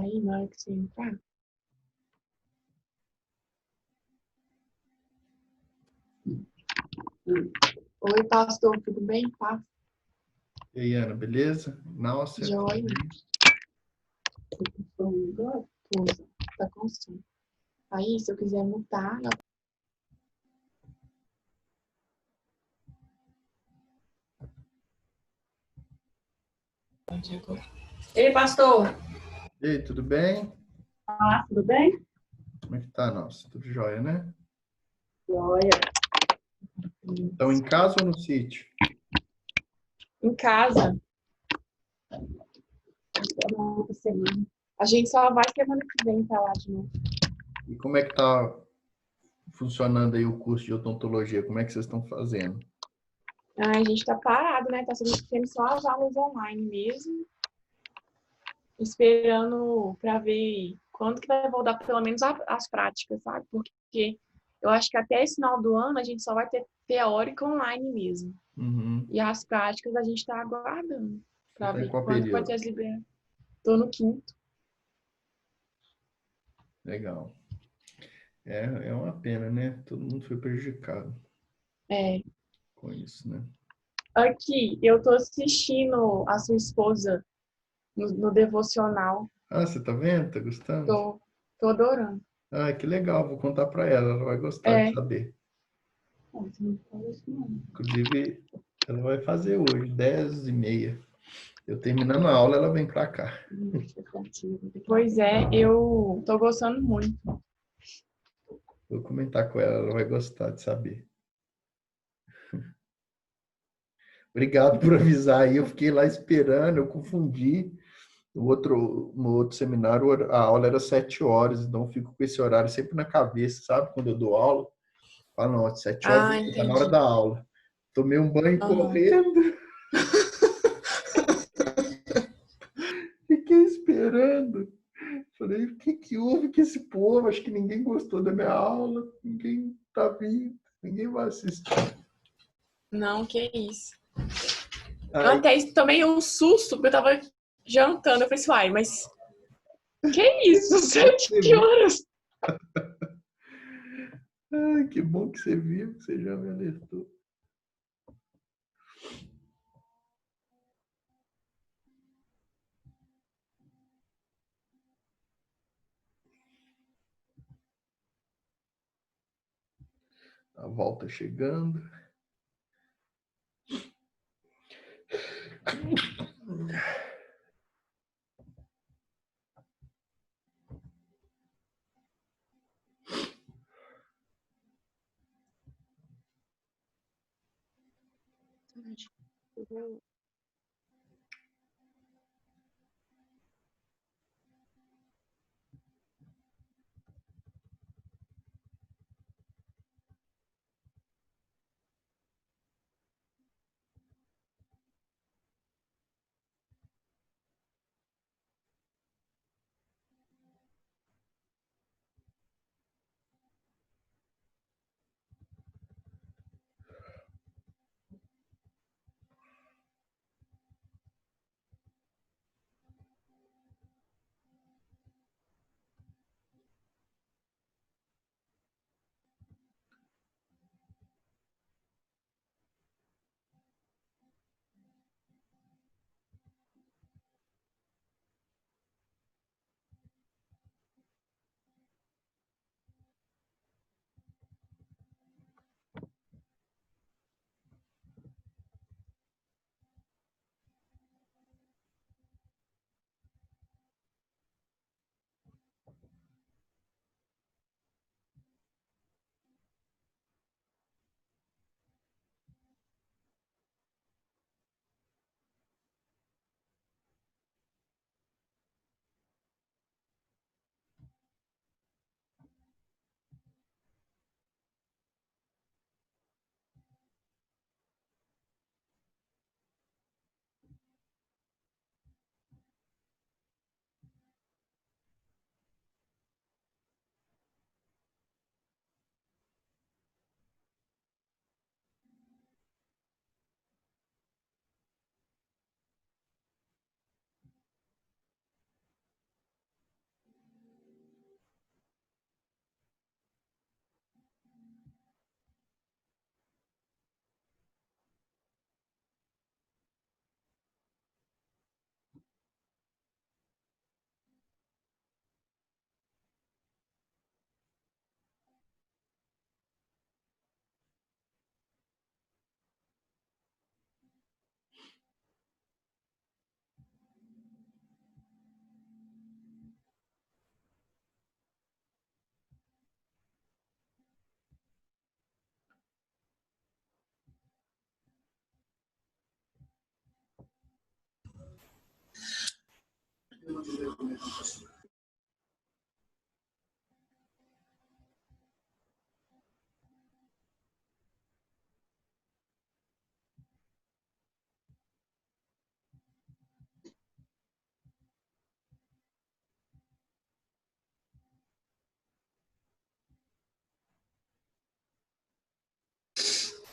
Aí, na hora que você entrar. Oi, pastor, tudo bem? Tá? E aí, Ana, beleza? Nossa, Joia. Tudo. Tá com som. Aí, se eu quiser mutar, Ei, pastor. E aí, tudo bem? Ah, tudo bem? Como é que tá, nossa? Tudo jóia, né? Joia. Estão em casa ou no sítio? em casa, a gente só vai semana que vem pra lá de novo. E como é que tá funcionando aí o curso de odontologia? Como é que vocês estão fazendo? Ah, a gente tá parado, né? Tá sendo só as aulas online mesmo. Esperando pra ver quando que vai voltar pelo menos as práticas, sabe? Porque eu acho que até esse final do ano a gente só vai ter teórica online mesmo. Uhum. E as práticas a gente tá aguardando Você pra tá em ver qual quando que vai período? ter as liberações. Tô no quinto. Legal. É uma pena, né? Todo mundo foi prejudicado É. com isso, né? Aqui, eu tô assistindo a sua esposa no devocional. Ah, você tá vendo? Tá gostando? Tô adorando. Ah, que legal. Vou contar para ela. Ela vai gostar de É. saber. Inclusive, ela vai fazer hoje, 10h30. Eu terminando a aula, ela vem para cá. Pois é, eu tô gostando muito. Vou comentar com ela, ela vai gostar de saber. Obrigado por avisar aí. Eu fiquei lá esperando, eu confundi. No outro seminário, a aula era 7 horas, então eu fico com esse horário sempre na cabeça, sabe? Quando eu dou aula. Falo, não, 7 horas Ah, tá na hora entendi. da aula. Tomei um banho Aham. correndo, fiquei esperando. Falei, o que que houve com esse povo? Acho que ninguém gostou da minha aula, ninguém tá vindo, ninguém vai assistir. Não, que isso. Eu Aí, até tomei um susto, porque eu tava jantando. Eu falei assim, uai, mas que isso? Sete você que viu? horas? Ai, que bom que você viu, que você já me alertou. A volta chegando.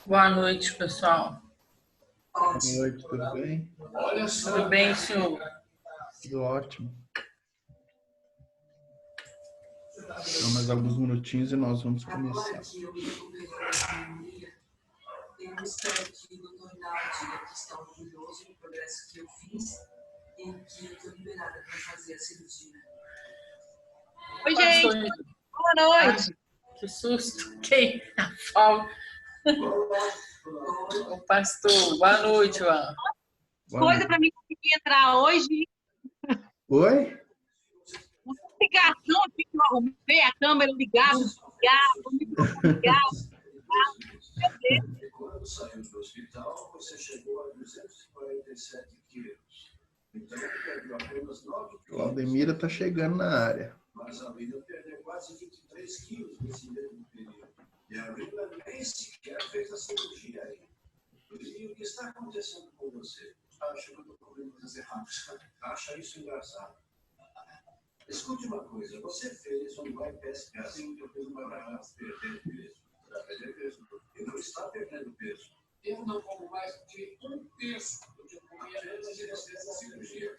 Boa noite, pessoal. Boa noite, tudo bem? Tudo bem, senhor? Tudo ótimo. Então, mais alguns minutinhos e nós vamos começar. Eu espero que o doutor Rinaldi diga que está orgulhoso do progresso que eu fiz e que eu estou liberada para fazer a cirurgia. Oi, gente. Boa noite. Que susto. Quem fala? O pastor. Boa noite, João. Coisa para mim conseguir entrar hoje. Oi? Uma ligação aqui que eu arrumei, a câmera ligada, o microfone ligado. Quando saiu do hospital, você chegou a 247 quilos. Então, perdeu apenas 9 quilos. Claudemira está chegando na área. Mas a Brenda perdeu quase 23 quilos nesse mesmo período. E a Brenda nem sequer fez a cirurgia ainda. E o que está acontecendo com você? Acho que eu estou comendo coisas erradas. Acha isso engraçado? Escute uma coisa. Você fez um bypass gastric. Eu fiz um bypass perder peso. Para perder peso. E não está perdendo peso. Eu não como mais de 1/3 do que eu comia antes de você fazer a cirurgia.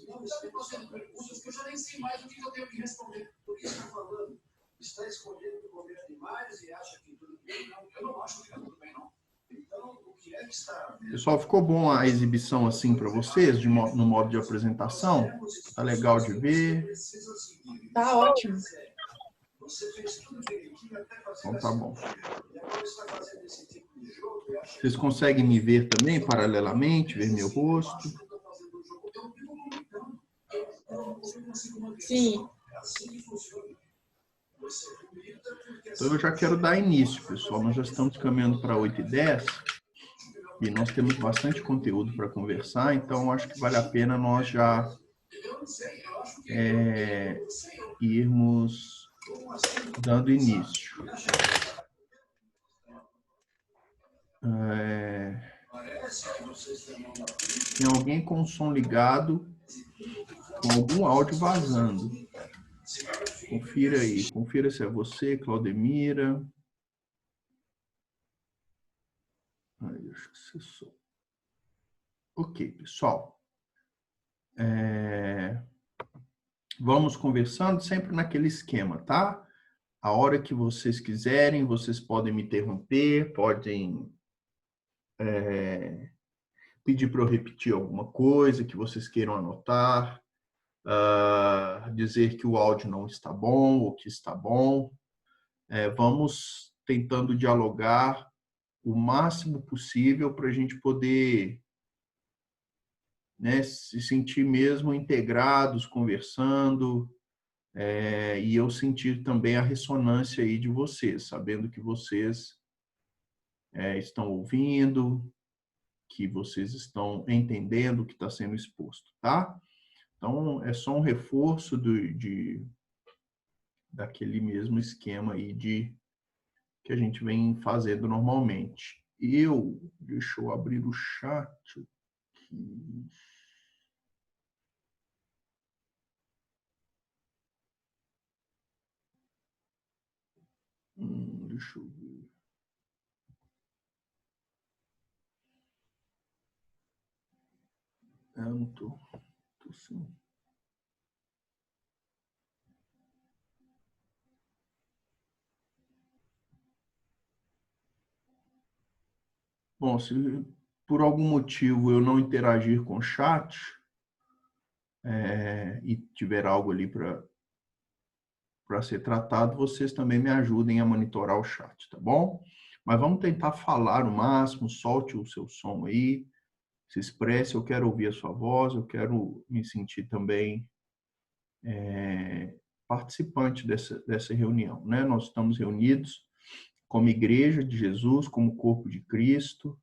Não está fazendo perguntas que eu já nem sei mais o que eu tenho que responder. Por que está falando? Está escolhendo comer demais e acha que tudo bem? Não, eu não acho que está tudo bem, não. Então, o que é que está... Pessoal, ficou bom a exibição assim para vocês, no modo de apresentação? Tá legal de ver? Tá ótimo. Você fez tudo direitinho até fazer Então tá bom. e agora está fazendo esse tipo de jogo e acha Vocês conseguem me ver também, paralelamente, ver meu rosto? que eu estou fazendo o jogo. Eu fico comentando. Eu consigo manter. Sim. É assim que funciona. Você vomita porque Então eu já quero dar início, pessoal. Nós já estamos caminhando para 8h10 e nós temos bastante conteúdo para conversar, então acho que vale a pena nós já irmos dando início. Tem alguém com o som ligado, com algum áudio vazando. Confira aí, confira se é você, Claudemira. Aí, acho que você sou. Ok, pessoal. Vamos conversando sempre naquele esquema, tá? A hora que vocês quiserem, vocês podem me interromper, podem pedir para eu repetir alguma coisa que vocês queiram anotar, dizer que o áudio não está bom ou que está bom. Vamos tentando dialogar o máximo possível para a gente poder, né, se sentir mesmo integrados, conversando, e eu sentir também a ressonância aí de vocês, sabendo que vocês estão ouvindo, que vocês estão entendendo o que está sendo exposto, tá? Então, é só um reforço daquele mesmo esquema aí que a gente vem fazendo normalmente. Deixa eu abrir o chat aqui. Deixa eu ver. Eu não tô sim. Bom, se por algum motivo eu não interagir com o chat e tiver algo ali para ser tratado, vocês também me ajudem a monitorar o chat, tá bom? Mas vamos tentar falar o máximo, solte o seu som aí, se expresse, eu quero ouvir a sua voz, eu quero me sentir também participante dessa reunião, né? Nós estamos reunidos como Igreja de Jesus, como corpo de Cristo,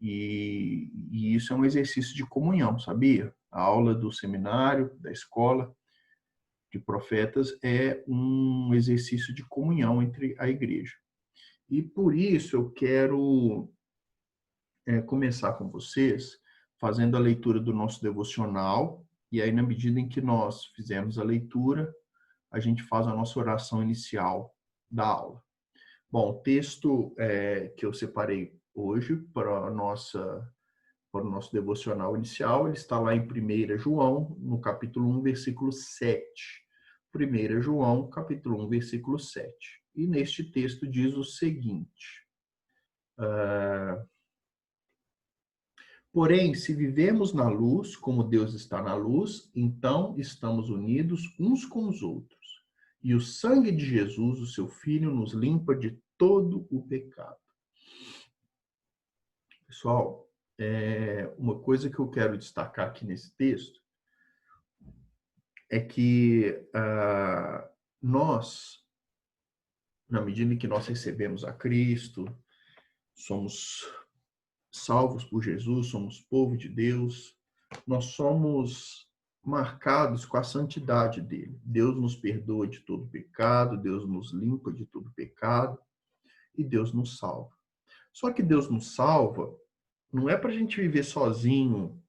e isso é um exercício de comunhão, sabia? A aula do seminário, da escola de profetas, é um exercício de comunhão entre a igreja. E por isso eu quero começar com vocês fazendo a leitura do nosso devocional, e aí na medida em que nós fizermos a leitura, a gente faz a nossa oração inicial da aula. Bom, o texto que eu separei hoje para o nosso devocional inicial, ele está lá em 1 João, no capítulo 1, versículo 7. 1 João, capítulo 1, versículo 7. E neste texto diz o seguinte: porém, se vivemos na luz, como Deus está na luz, então estamos unidos uns com os outros. E o sangue de Jesus, o seu Filho, nos limpa de todo o pecado. Pessoal, uma coisa que eu quero destacar aqui nesse texto é que nós, na medida em que nós recebemos a Cristo, somos salvos por Jesus, somos povo de Deus, nós somos marcados com a santidade dele. Deus nos perdoa de todo pecado, Deus nos limpa de todo pecado e Deus nos salva. Só que Deus nos salva não é para a gente viver sozinho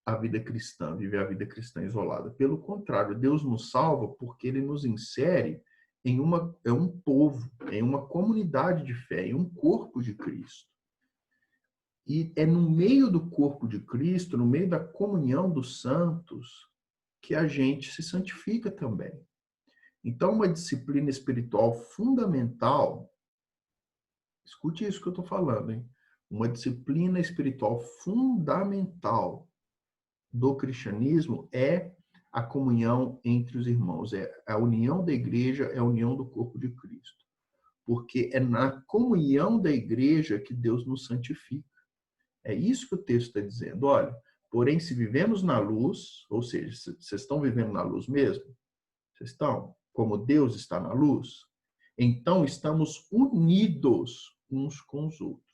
a vida cristã, viver a vida cristã isolada. Pelo contrário, Deus nos salva porque ele nos insere em um povo, em uma comunidade de fé, em um corpo de Cristo. E é no meio do corpo de Cristo, no meio da comunhão dos santos, que a gente se santifica também. Então, uma disciplina espiritual fundamental, escute isso que eu estou falando, hein? Uma disciplina espiritual fundamental do cristianismo é a comunhão entre os irmãos, é a união da igreja, é a união do corpo de Cristo. Porque é na comunhão da igreja que Deus nos santifica. É isso que o texto está dizendo. Olha, porém, se vivemos na luz, ou seja, vocês estão vivendo na luz mesmo? Vocês estão? Como Deus está na luz? Então, estamos unidos uns com os outros.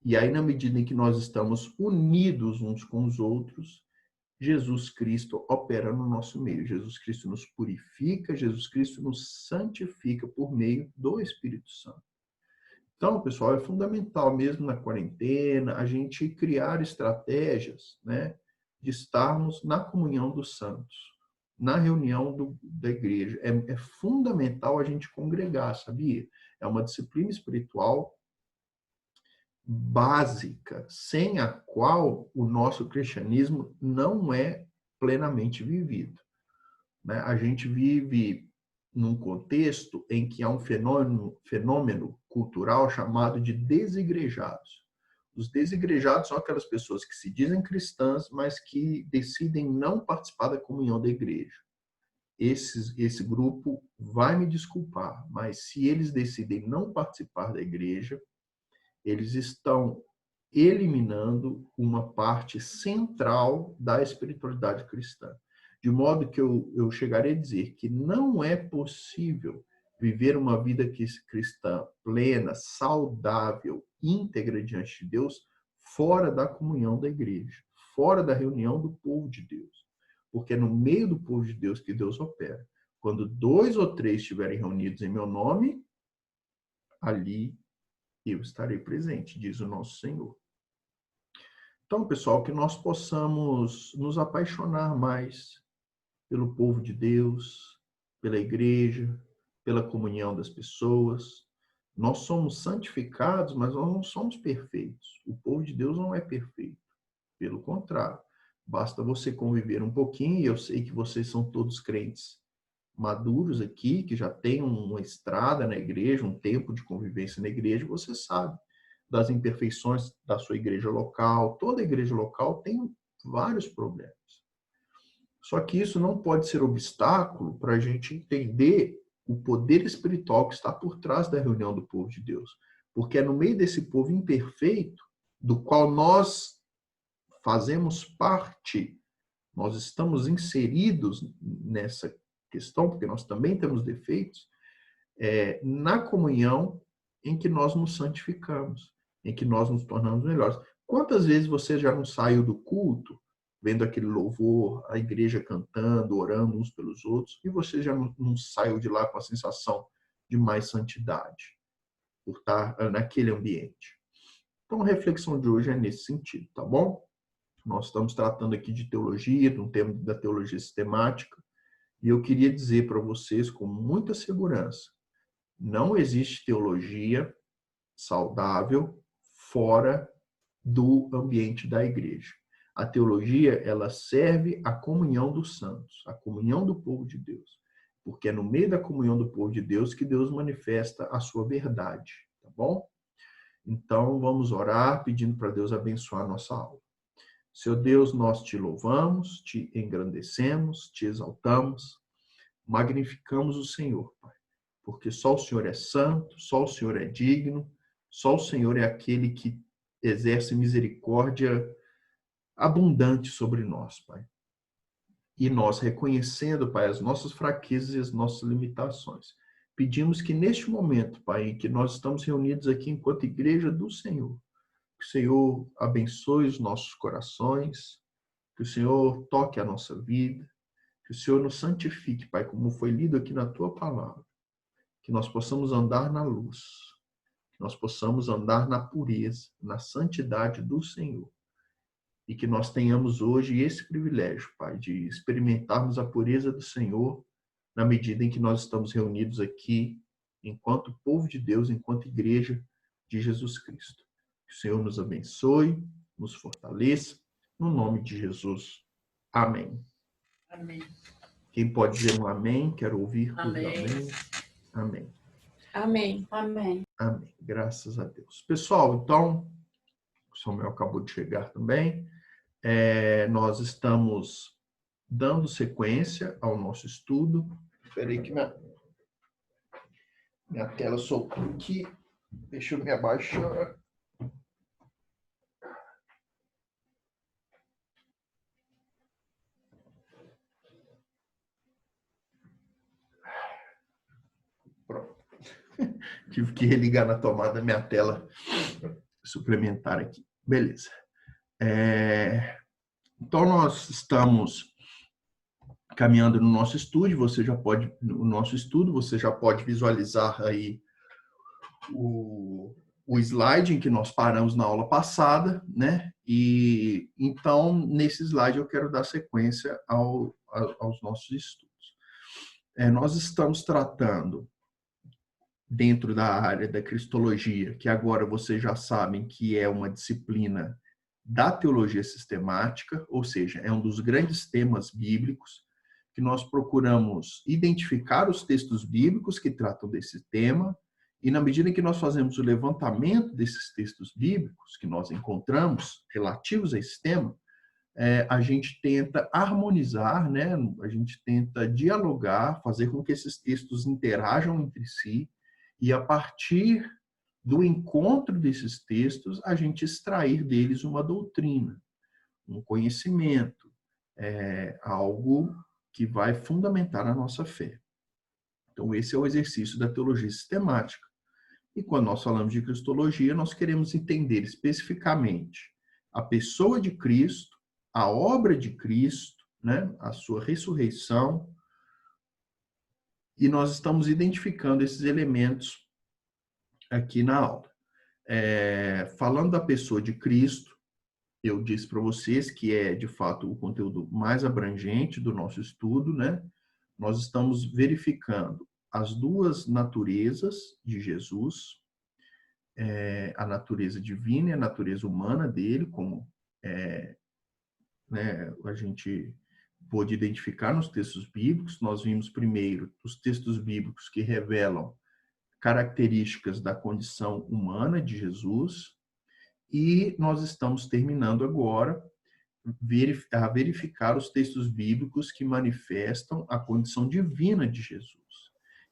E aí, na medida em que nós estamos unidos uns com os outros, Jesus Cristo opera no nosso meio. Jesus Cristo nos purifica, Jesus Cristo nos santifica por meio do Espírito Santo. Então, pessoal, é fundamental mesmo na quarentena a gente criar estratégias, né, de estarmos na comunhão dos santos, na reunião da igreja. É fundamental a gente congregar, sabia? É uma disciplina espiritual básica, sem a qual o nosso cristianismo não é plenamente vivido, né? A gente vive num contexto em que há um fenômeno cultural chamado de desigrejados. Os desigrejados são aquelas pessoas que se dizem cristãs, mas que decidem não participar da comunhão da igreja. Esse grupo vai me desculpar, mas se eles decidem não participar da igreja, eles estão eliminando uma parte central da espiritualidade cristã. De modo que eu chegaria a dizer que não é possível viver uma vida cristã plena, saudável, íntegra diante de Deus, fora da comunhão da igreja, fora da reunião do povo de Deus. Porque é no meio do povo de Deus que Deus opera. Quando 2 ou 3 estiverem reunidos em meu nome, ali eu estarei presente, diz o nosso Senhor. Então, pessoal, que nós possamos nos apaixonar mais pelo povo de Deus, pela igreja, pela comunhão das pessoas. Nós somos santificados, mas nós não somos perfeitos. O povo de Deus não é perfeito. Pelo contrário, basta você conviver um pouquinho, e eu sei que vocês são todos crentes maduros aqui, que já têm uma estrada na igreja, um tempo de convivência na igreja, você sabe das imperfeições da sua igreja local. Toda igreja local tem vários problemas. Só que isso não pode ser obstáculo para a gente entender o poder espiritual que está por trás da reunião do povo de Deus. Porque é no meio desse povo imperfeito, do qual nós fazemos parte, nós estamos inseridos nessa questão, porque nós também temos defeitos, na comunhão em que nós nos santificamos, em que nós nos tornamos melhores. Quantas vezes você já não saiu do culto, vendo aquele louvor, a igreja cantando, orando uns pelos outros, e você já não saiu de lá com a sensação de mais santidade, por estar naquele ambiente. Então, a reflexão de hoje é nesse sentido, tá bom? Nós estamos tratando aqui de teologia, de um tema da teologia sistemática, e eu queria dizer para vocês com muita segurança, não existe teologia saudável fora do ambiente da igreja. A teologia, ela serve à comunhão dos santos, à comunhão do povo de Deus. Porque é no meio da comunhão do povo de Deus que Deus manifesta a sua verdade, tá bom? Então, vamos orar pedindo para Deus abençoar a nossa aula. Senhor Deus, nós te louvamos, te engrandecemos, te exaltamos, magnificamos o Senhor, Pai. Porque só o Senhor é santo, só o Senhor é digno, só o Senhor é aquele que exerce misericórdia abundante sobre nós, Pai. E nós, reconhecendo, Pai, as nossas fraquezas e as nossas limitações, pedimos que neste momento, Pai, em que nós estamos reunidos aqui enquanto igreja do Senhor, que o Senhor abençoe os nossos corações, que o Senhor toque a nossa vida, que o Senhor nos santifique, Pai, como foi lido aqui na Tua palavra, que nós possamos andar na luz, que nós possamos andar na pureza, na santidade do Senhor. E que nós tenhamos hoje esse privilégio, Pai, de experimentarmos a pureza do Senhor na medida em que nós estamos reunidos aqui enquanto povo de Deus, enquanto igreja de Jesus Cristo. Que o Senhor nos abençoe, nos fortaleça, no nome de Jesus. Amém. Amém. Quem pode dizer um amém? Quero ouvir os Amém. amém. Amém. Amém. Amém. Amém. Graças a Deus. Pessoal, então, o Samuel acabou de chegar também. Nós estamos dando sequência ao nosso estudo. Espera aí que minha tela soltou aqui. Deixa eu me abaixar. Pronto. Tive que religar na tomada minha tela suplementar aqui. Beleza. Então, nós estamos caminhando no nosso estudo. No nosso estudo, você já pode visualizar aí o slide em que nós paramos na aula passada, né? E então, nesse slide, eu quero dar sequência aos nossos estudos. Nós estamos tratando dentro da área da cristologia, que agora vocês já sabem que é uma disciplina da teologia sistemática, ou seja, é um dos grandes temas bíblicos, que nós procuramos identificar os textos bíblicos que tratam desse tema, e na medida em que nós fazemos o levantamento desses textos bíblicos que nós encontramos relativos a esse tema, a gente tenta harmonizar, né? A gente tenta dialogar, fazer com que esses textos interajam entre si, e a partir do encontro desses textos, a gente extrair deles uma doutrina, um conhecimento, algo que vai fundamentar a nossa fé. Então, esse é o exercício da teologia sistemática. E quando nós falamos de cristologia, nós queremos entender especificamente a pessoa de Cristo, a obra de Cristo, né? A sua ressurreição, e nós estamos identificando esses elementos aqui na aula. Falando da pessoa de Cristo, eu disse para vocês que é, de fato, o conteúdo mais abrangente do nosso estudo, né? Nós estamos verificando as duas naturezas de Jesus, a natureza divina e a natureza humana dele, como a gente pôde identificar nos textos bíblicos. Nós vimos primeiro os textos bíblicos que revelam características da condição humana de Jesus, e nós estamos terminando agora a verificar os textos bíblicos que manifestam a condição divina de Jesus.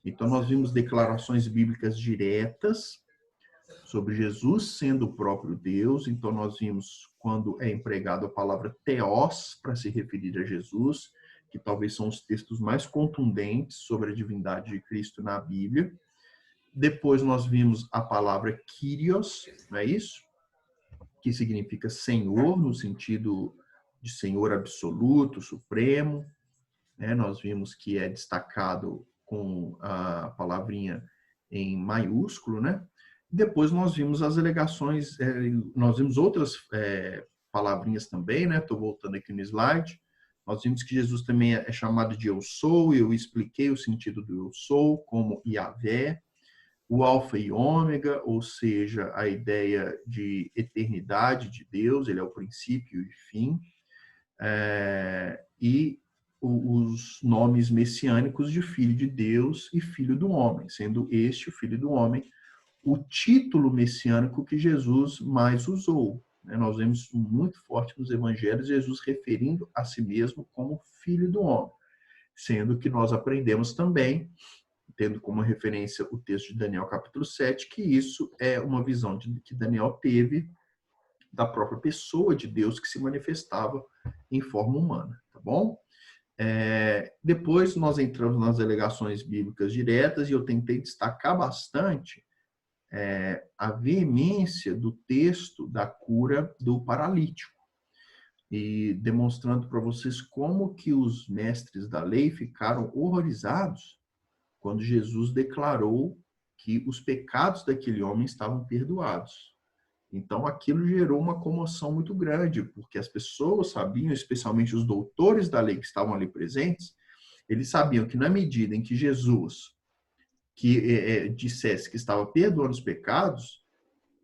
Então, nós vimos declarações bíblicas diretas sobre Jesus sendo o próprio Deus. Então, nós vimos quando é empregado a palavra theos para se referir a Jesus, que talvez são os textos mais contundentes sobre a divindade de Cristo na Bíblia. Depois nós vimos a palavra Kyrios, não é isso? Que significa Senhor, no sentido de Senhor absoluto, supremo, né? Nós vimos que é destacado com a palavrinha em maiúsculo, né? Depois nós vimos as alegações, nós vimos outras palavrinhas também, né? Estou voltando aqui no slide. Nós vimos que Jesus também é chamado de eu sou, eu expliquei o sentido do eu sou, como Yahvé, o alfa e ômega, ou seja, a ideia de eternidade de Deus, ele é o princípio e fim, e os nomes messiânicos de Filho de Deus e Filho do Homem, sendo este, o Filho do Homem, o título messiânico que Jesus mais usou. Nós vemos muito forte nos evangelhos Jesus referindo a si mesmo como Filho do Homem, sendo que nós aprendemos também, tendo como referência o texto de Daniel capítulo 7, que isso é uma visão que Daniel teve da própria pessoa de Deus que se manifestava em forma humana, tá bom? Depois nós entramos nas alegações bíblicas diretas e eu tentei destacar bastante a veemência do texto da cura do paralítico e demonstrando para vocês como que os mestres da lei ficaram horrorizados quando Jesus declarou que os pecados daquele homem estavam perdoados. Então, aquilo gerou uma comoção muito grande, porque as pessoas sabiam, especialmente os doutores da lei que estavam ali presentes, eles sabiam que na medida em que Jesus dissesse que estava perdoando os pecados,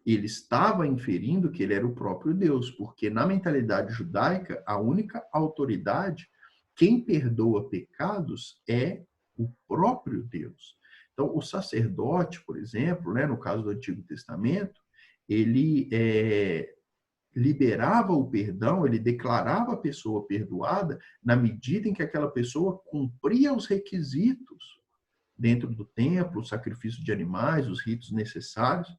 ele estava inferindo que ele era o próprio Deus, porque na mentalidade judaica, a única autoridade, quem perdoa pecados é o próprio Deus. Então, o sacerdote, por exemplo, né, no caso do Antigo Testamento, ele liberava o perdão, ele declarava a pessoa perdoada na medida em que aquela pessoa cumpria os requisitos dentro do templo, o sacrifício de animais, os ritos necessários,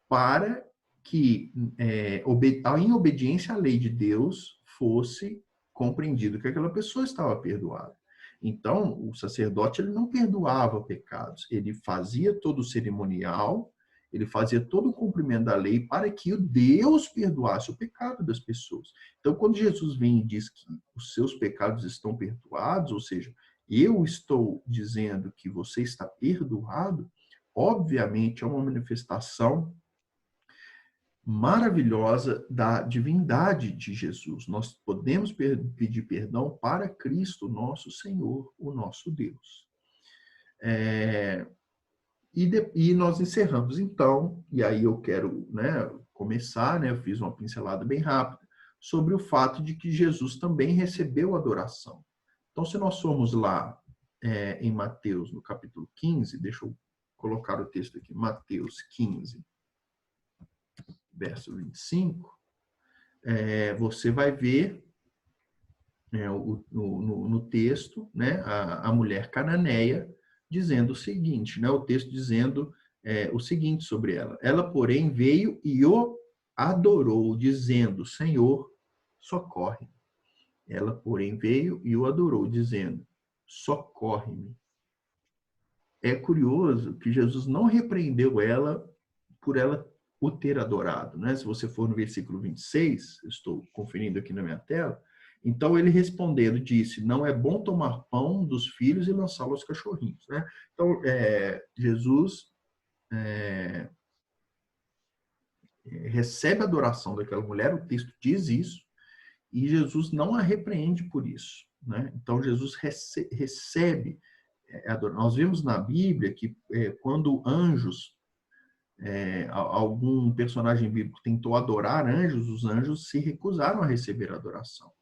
para que, em obediência à lei de Deus, fosse compreendido que aquela pessoa estava perdoada. Então, o sacerdote ele não perdoava pecados, ele fazia todo o cerimonial, ele fazia todo o cumprimento da lei para que o Deus perdoasse o pecado das pessoas. Então, quando Jesus vem e diz que os seus pecados estão perdoados, ou seja, eu estou dizendo que você está perdoado, obviamente é uma manifestação maravilhosa da divindade de Jesus. Nós podemos pedir perdão para Cristo, nosso Senhor, o nosso Deus. E nós encerramos, então, e aí eu quero começar, eu fiz uma pincelada bem rápida, sobre o fato de que Jesus também recebeu adoração. Então, se nós formos lá em Mateus, no capítulo 15, deixa eu colocar o texto aqui, Mateus 15, verso 25, você vai ver no texto, a mulher cananeia dizendo o seguinte, o texto dizendo o seguinte sobre ela. Ela, porém, veio e o adorou, dizendo, Senhor, socorre. Ela, porém, veio e o adorou, dizendo, socorre-me. É curioso que Jesus não repreendeu ela por ela o ter adorado. Se você for no versículo 26, eu estou conferindo aqui na minha tela, então ele respondendo disse, não é bom tomar pão dos filhos e lançá-lo aos cachorrinhos. Então, Jesus recebe a adoração daquela mulher, o texto diz isso, e Jesus não a repreende por isso. Então, Jesus recebe a adoração. Nós vemos na Bíblia que quando anjos, algum personagem bíblico tentou adorar anjos, os anjos se recusaram a receber a adoração.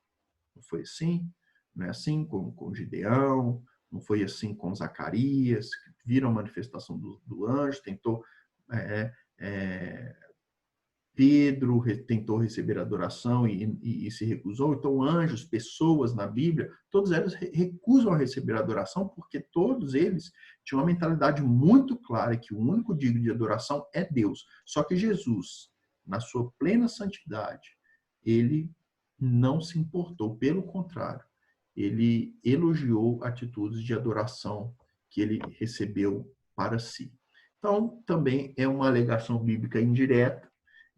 Não foi assim? Não é assim com Gideão, não foi assim com Zacarias, que viram a manifestação do anjo, tentou... Pedro tentou receber adoração e se recusou. Então, anjos, pessoas na Bíblia, todos eles recusam a receber adoração porque todos eles tinham uma mentalidade muito clara que o único digno de adoração é Deus. Só que Jesus, na sua plena santidade, ele não se importou. Pelo contrário, ele elogiou atitudes de adoração que ele recebeu para si. Então, também é uma alegação bíblica indireta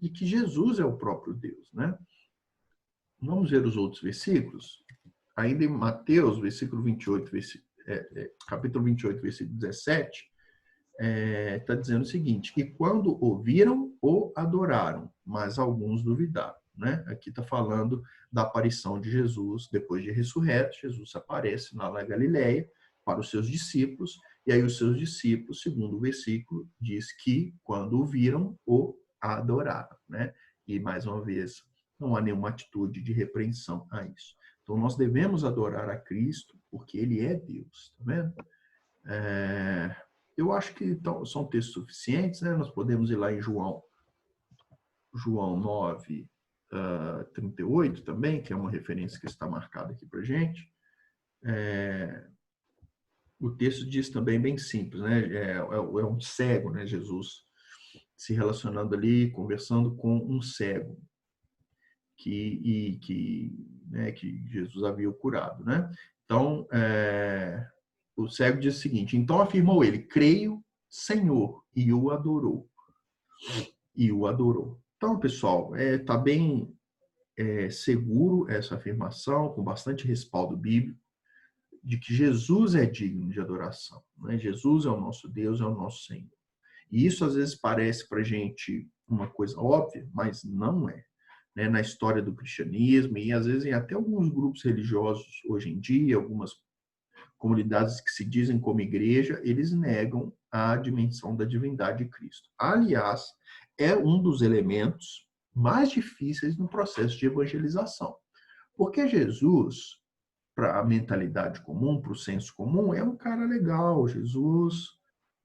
de que Jesus é o próprio Deus, Vamos ver os outros versículos. Ainda em Mateus, versículo 28, capítulo 28, versículo 17, está dizendo o seguinte: e quando ouviram, o adoraram, mas alguns duvidaram. Né? Aqui está falando da aparição de Jesus depois de ressurreto. Jesus aparece lá na Galileia para os seus discípulos, e aí os seus discípulos, segundo o versículo, diz que quando o viram, o adoraram. Né? E mais uma vez, não há nenhuma atitude de repreensão a isso. Então nós devemos adorar a Cristo porque Ele é Deus. Tá vendo? Eu acho que são textos suficientes, né? Nós podemos ir lá em João 9, 38 também, que é uma referência que está marcada aqui para a gente. O texto diz também bem simples, né? É um cego, né? Jesus se relacionando ali, conversando com um cego que Jesus havia curado, né? Então, o cego diz o seguinte: então afirmou ele, creio, Senhor, e o adorou. E o adorou. Então, pessoal, está bem seguro essa afirmação, com bastante respaldo bíblico, de que Jesus é digno de adoração. Né? Jesus é o nosso Deus, é o nosso Senhor. E isso às vezes parece para a gente uma coisa óbvia, mas não é. Né? Na história do cristianismo, e às vezes em até alguns grupos religiosos hoje em dia, algumas comunidades que se dizem como igreja, eles negam a dimensão da divindade de Cristo. Aliás, é um dos elementos mais difíceis no processo de evangelização. Porque Jesus, para a mentalidade comum, para o senso comum, é um cara legal. Jesus,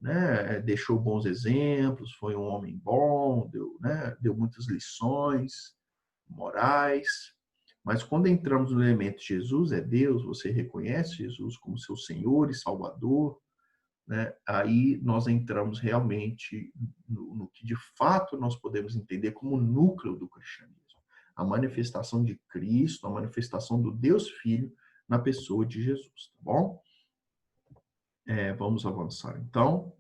né, deixou bons exemplos, foi um homem bom, deu muitas lições morais. Mas quando entramos no elemento Jesus é Deus, você reconhece Jesus como seu Senhor e Salvador, né? Aí nós entramos realmente no que de fato nós podemos entender como núcleo do cristianismo. A manifestação de Cristo, a manifestação do Deus Filho na pessoa de Jesus, tá bom? Vamos avançar então.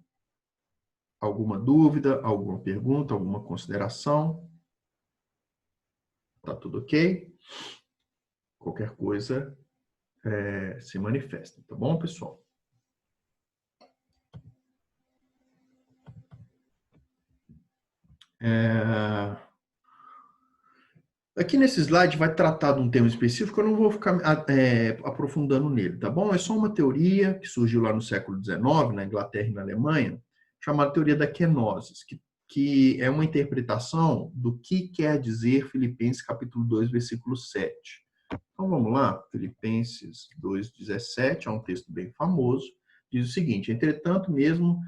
Alguma dúvida, alguma pergunta, alguma consideração? Tá tudo ok? Qualquer coisa se manifesta, tá bom, pessoal? Aqui nesse slide vai tratar de um tema específico, eu não vou ficar aprofundando nele, tá bom? É só uma teoria que surgiu lá no século XIX, na Inglaterra e na Alemanha, chamada teoria da kenosis, que é uma interpretação do que quer dizer Filipenses capítulo 2, versículo 7. Então vamos lá, Filipenses 2:17, é um texto bem famoso, diz o seguinte: entretanto mesmo...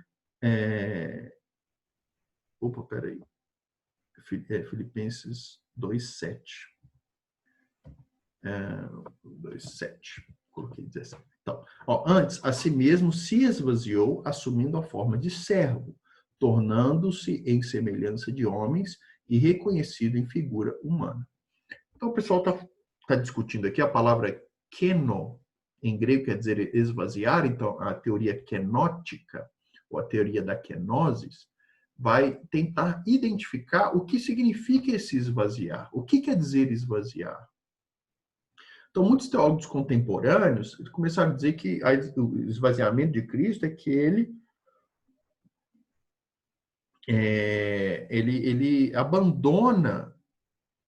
Filipenses 2:7. 2:7. Coloquei 17. Então, antes, a si mesmo se esvaziou, assumindo a forma de servo, tornando-se em semelhança de homens e reconhecido em figura humana. Então, o pessoal está discutindo aqui a palavra keno, em grego quer dizer esvaziar, então a teoria kenótica, ou a teoria da kenosis, vai tentar identificar o que significa esse esvaziar. O que quer dizer esvaziar? Então, muitos teólogos contemporâneos começaram a dizer que o esvaziamento de Cristo é que ele abandona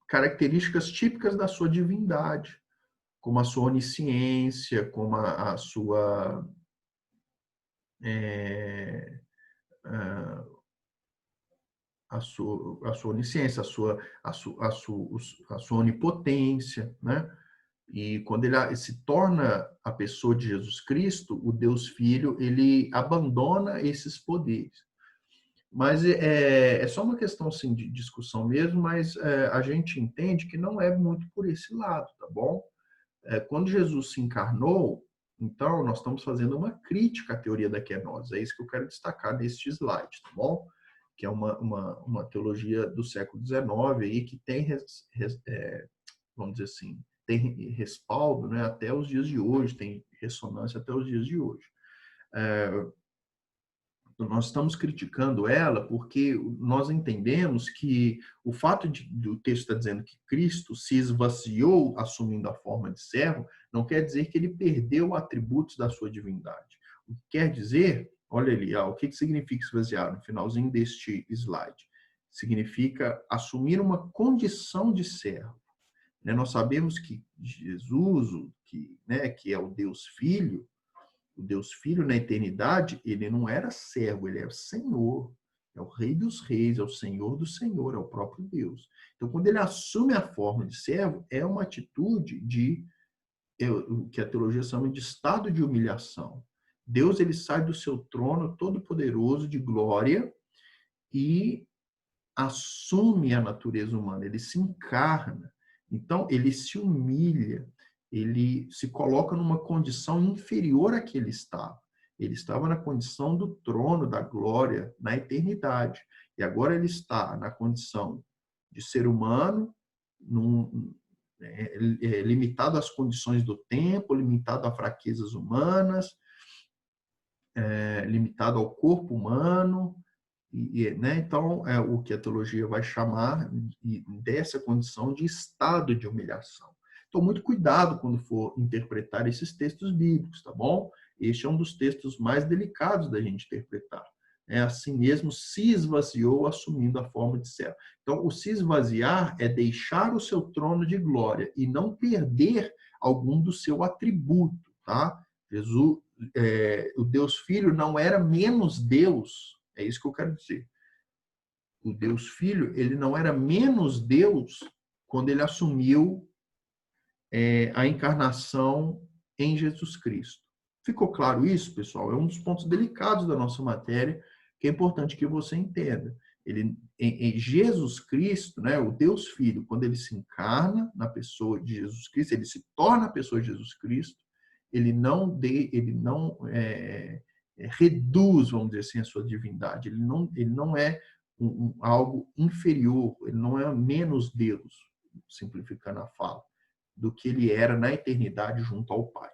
características típicas da sua divindade, como a sua onisciência, como a sua onisciência, a sua onipotência, né? E quando ele se torna a pessoa de Jesus Cristo, o Deus Filho, ele abandona esses poderes. Mas é só uma questão assim, de discussão mesmo, mas a gente entende que não é muito por esse lado, tá bom? Quando Jesus se encarnou, então nós estamos fazendo uma crítica à teoria da kenosis. É isso que eu quero destacar neste slide, tá bom? Que é uma teologia do século XIX aí, que tem, vamos dizer assim, tem respaldo, né, até os dias de hoje, tem ressonância até os dias de hoje. nós estamos criticando ela porque nós entendemos que o fato do texto estar dizendo que Cristo se esvaziou assumindo a forma de servo, não quer dizer que ele perdeu atributos da sua divindade. O que quer dizer, olha ali, o que significa esvaziar no finalzinho deste slide? Significa assumir uma condição de servo. Nós sabemos que Jesus, que é o Deus Filho, na eternidade, ele não era servo, ele era Senhor. É o Rei dos Reis, é o Senhor do Senhor, é o próprio Deus. Então, quando ele assume a forma de servo, é uma atitude o que a teologia chama de estado de humilhação. Deus, ele sai do seu trono todo-poderoso de glória e assume a natureza humana, ele se encarna. Então, ele se humilha, ele se coloca numa condição inferior à que ele estava. Ele estava na condição do trono da glória na eternidade. E agora ele está na condição de ser humano, limitado às condições do tempo, limitado a fraquezas humanas, limitado ao corpo humano. Então, o que a teologia vai chamar dessa condição de estado de humilhação. Então, muito cuidado quando for interpretar esses textos bíblicos, tá bom? Este é um dos textos mais delicados da gente interpretar. Assim mesmo, se esvaziou assumindo a forma de servo. Então, o se esvaziar é deixar o seu trono de glória e não perder algum do seu atributo, tá? Jesus, o Deus Filho não era menos Deus. É isso que eu quero dizer. O Deus Filho, ele não era menos Deus quando ele assumiu a encarnação em Jesus Cristo. Ficou claro isso, pessoal? É um dos pontos delicados da nossa matéria, que é importante que você entenda. Em Jesus Cristo, o Deus Filho, quando ele se encarna na pessoa de Jesus Cristo, ele se torna a pessoa de Jesus Cristo, ele não reduz, vamos dizer assim, a sua divindade. Ele não é algo inferior, ele não é menos Deus, simplificando a fala, do que ele era na eternidade junto ao Pai.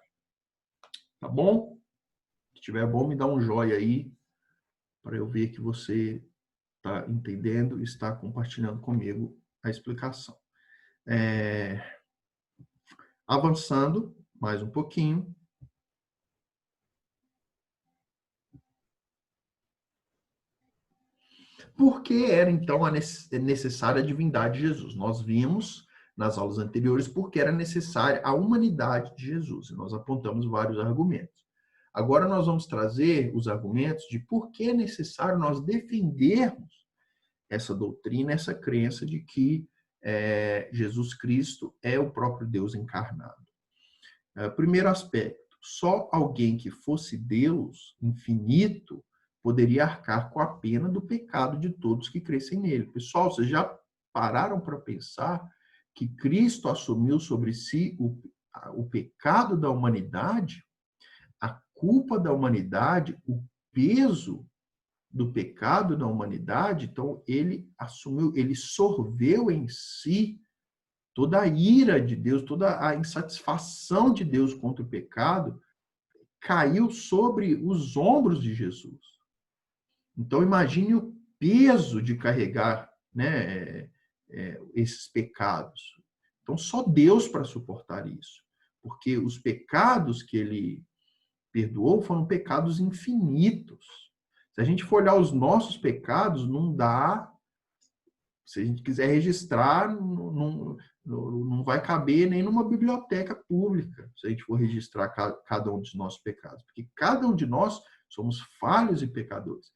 Tá bom? Se estiver bom, me dá um joinha aí, para eu ver que você está entendendo e está compartilhando comigo a explicação. Avançando mais um pouquinho. Por que era, então, necessária a divindade de Jesus? Nós vimos nas aulas anteriores porque era necessária a humanidade de Jesus. E nós apontamos vários argumentos. Agora nós vamos trazer os argumentos de por que é necessário nós defendermos essa doutrina, essa crença de que Jesus Cristo é o próprio Deus encarnado. Primeiro aspecto, só alguém que fosse Deus infinito poderia arcar com a pena do pecado de todos que crescem nele. Pessoal, vocês já pararam para pensar que Cristo assumiu sobre si o pecado da humanidade, a culpa da humanidade, o peso do pecado da humanidade? Então, ele assumiu, ele sorveu em si toda a ira de Deus, toda a insatisfação de Deus contra o pecado, caiu sobre os ombros de Jesus. Então, imagine o peso de carregar esses pecados. Então, só Deus para suportar isso. Porque os pecados que ele perdoou foram pecados infinitos. Se a gente for olhar os nossos pecados, não dá. Se a gente quiser registrar, não vai caber nem numa biblioteca pública, se a gente for registrar cada um dos nossos pecados. Porque cada um de nós somos falhos e pecadores.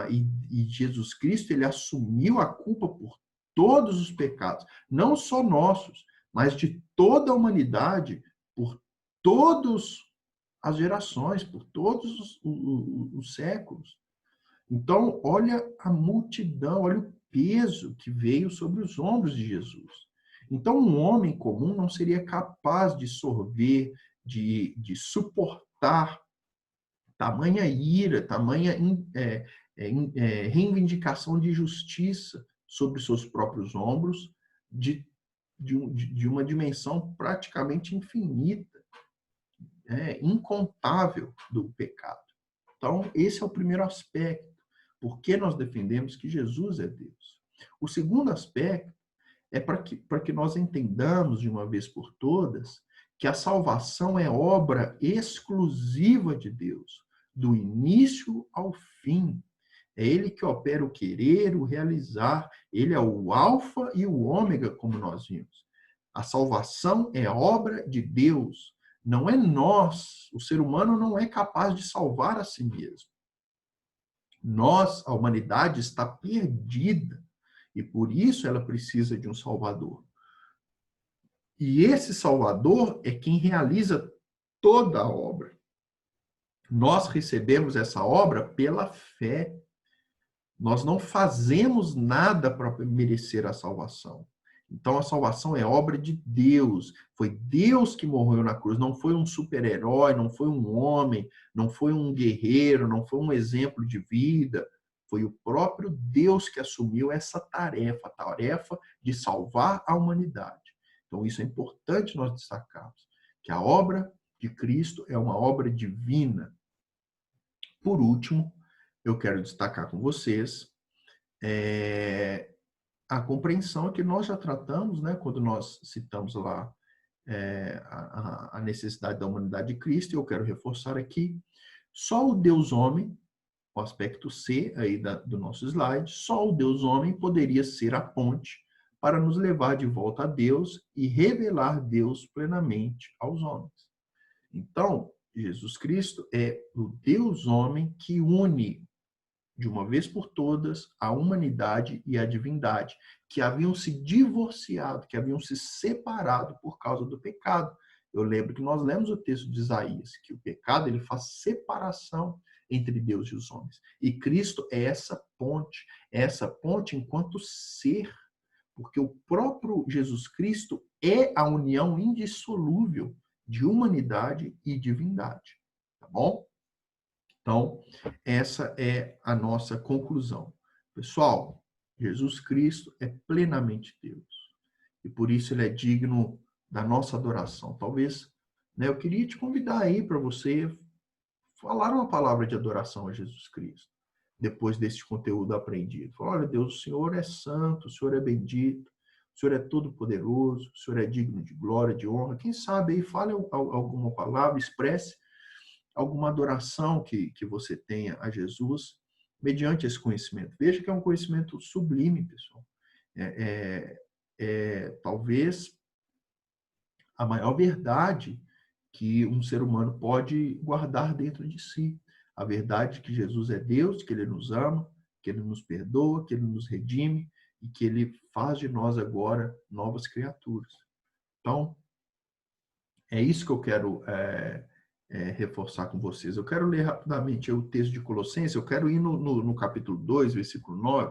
E Jesus Cristo, ele assumiu a culpa por todos os pecados, não só nossos, mas de toda a humanidade, por todas as gerações, por todos os séculos. Então, olha a multidão, olha o peso que veio sobre os ombros de Jesus. Então, um homem comum não seria capaz de sorver, de suportar tamanha ira, tamanha reivindicação de justiça sobre seus próprios ombros, de uma dimensão praticamente infinita, incontável do pecado. Então, esse é o primeiro aspecto. Por que nós defendemos que Jesus é Deus? O segundo aspecto é para que nós entendamos de uma vez por todas que a salvação é obra exclusiva de Deus, do início ao fim. É Ele que opera o querer, o realizar. Ele é o alfa e o ômega, como nós vimos. A salvação é obra de Deus. Não é nós. O ser humano não é capaz de salvar a si mesmo. Nós, a humanidade, está perdida. E por isso ela precisa de um Salvador. E esse Salvador é quem realiza toda a obra. Nós recebemos essa obra pela fé. Nós não fazemos nada para merecer a salvação. Então, a salvação é obra de Deus. Foi Deus que morreu na cruz. Não foi um super-herói, não foi um homem, não foi um guerreiro, não foi um exemplo de vida. Foi o próprio Deus que assumiu essa tarefa, a tarefa de salvar a humanidade. Então, isso é importante nós destacarmos, que a obra de Cristo é uma obra divina. Por último, eu quero destacar com vocês a compreensão que nós já tratamos, né, quando nós citamos lá a necessidade da humanidade de Cristo, e eu quero reforçar aqui, só o Deus homem, o aspecto C aí do nosso slide, só o Deus homem poderia ser a ponte para nos levar de volta a Deus e revelar Deus plenamente aos homens. Então, Jesus Cristo é o Deus homem que une de uma vez por todas a humanidade e a divindade, que haviam se divorciado, que haviam se separado por causa do pecado. Eu lembro que nós lemos o texto de Isaías, que o pecado ele faz separação entre Deus e os homens. E Cristo é essa ponte enquanto ser, porque o próprio Jesus Cristo é a união indissolúvel de humanidade e divindade. Tá bom? Então, essa é a nossa conclusão. Pessoal, Jesus Cristo é plenamente Deus. E por isso ele é digno da nossa adoração. Talvez, né, eu queria te convidar aí para você falar uma palavra de adoração a Jesus Cristo, depois desse conteúdo aprendido. Falar, olha, Deus, o Senhor é santo, o Senhor é bendito, o Senhor é todo-poderoso, o Senhor é digno de glória, de honra. Quem sabe aí, fale alguma palavra, expresse alguma adoração que você tenha a Jesus mediante esse conhecimento. Veja que é um conhecimento sublime, pessoal. Talvez a maior verdade que um ser humano pode guardar dentro de si. A verdade que Jesus é Deus, que Ele nos ama, que Ele nos perdoa, que Ele nos redime e que Ele faz de nós agora novas criaturas. Então, é isso que eu quero reforçar com vocês. Eu quero ler rapidamente o texto de Colossenses, eu quero ir no capítulo 2, versículo 9.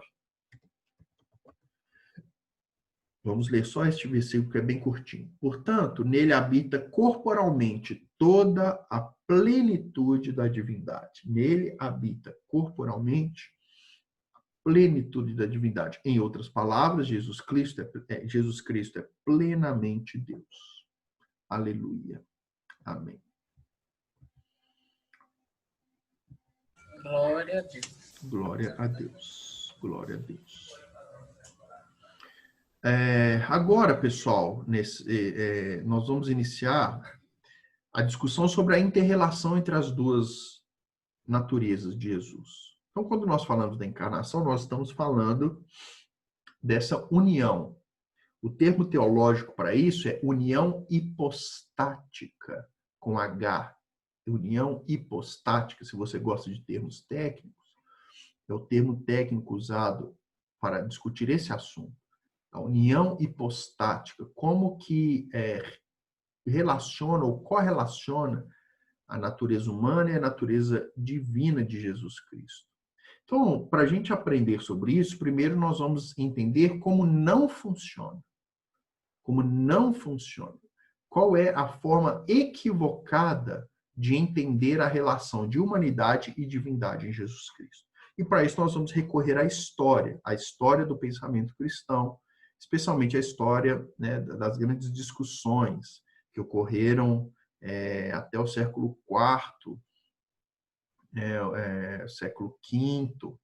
Vamos ler só este versículo que é bem curtinho. Portanto, nele habita corporalmente toda a plenitude da divindade. Nele habita corporalmente a plenitude da divindade. Em outras palavras, Jesus Cristo é plenamente Deus. Aleluia. Amém. Glória a Deus. Glória a Deus. Glória a Deus. Agora, pessoal, nós vamos iniciar a discussão sobre a inter-relação entre as duas naturezas de Jesus. Então, quando nós falamos da encarnação, nós estamos falando dessa união. O termo teológico para isso é união hipostática, com H. União hipostática, se você gosta de termos técnicos, é o termo técnico usado para discutir esse assunto. A união hipostática, como que relaciona ou correlaciona a natureza humana e a natureza divina de Jesus Cristo. Então, para a gente aprender sobre isso, primeiro nós vamos entender como não funciona. Como não funciona. Qual é a forma equivocada de entender a relação de humanidade e divindade em Jesus Cristo. E para isso nós vamos recorrer à história do pensamento cristão, especialmente a história, né, das grandes discussões que ocorreram até o século IV, século V,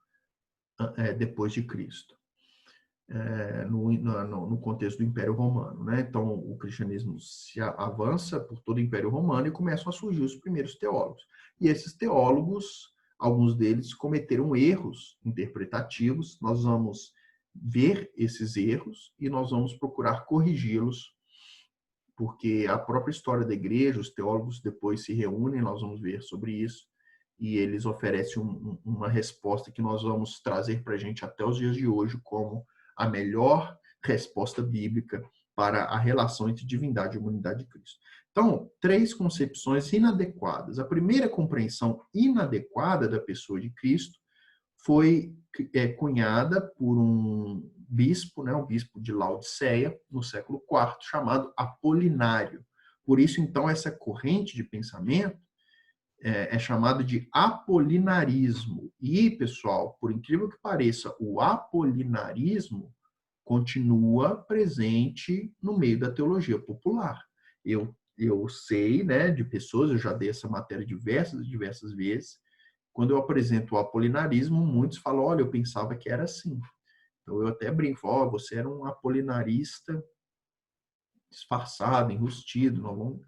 depois de Cristo, no contexto do Império Romano, né? Então, o cristianismo se avança por todo o Império Romano e começam a surgir os primeiros teólogos. E esses teólogos, alguns deles cometeram erros interpretativos. Nós vamos ver esses erros e nós vamos procurar corrigi-los, porque a própria história da igreja, os teólogos depois se reúnem, nós vamos ver sobre isso, e eles oferecem uma resposta que nós vamos trazer para a gente até os dias de hoje como a melhor resposta bíblica para a relação entre divindade e humanidade de Cristo. Então, 3 concepções inadequadas. A primeira compreensão inadequada da pessoa de Cristo foi cunhada por um bispo, né, o bispo de Laodiceia, no século IV, chamado Apolinário. Por isso, então, essa corrente de pensamento é chamada de apolinarismo. E, pessoal, por incrível que pareça, o apolinarismo continua presente no meio da teologia popular. Eu sei, né, de pessoas, eu já dei essa matéria diversas vezes. Quando eu apresento o apolinarismo, muitos falam, olha, eu pensava que era assim. Então eu até brinco, você era um apolinarista disfarçado, enrustido, nós vamos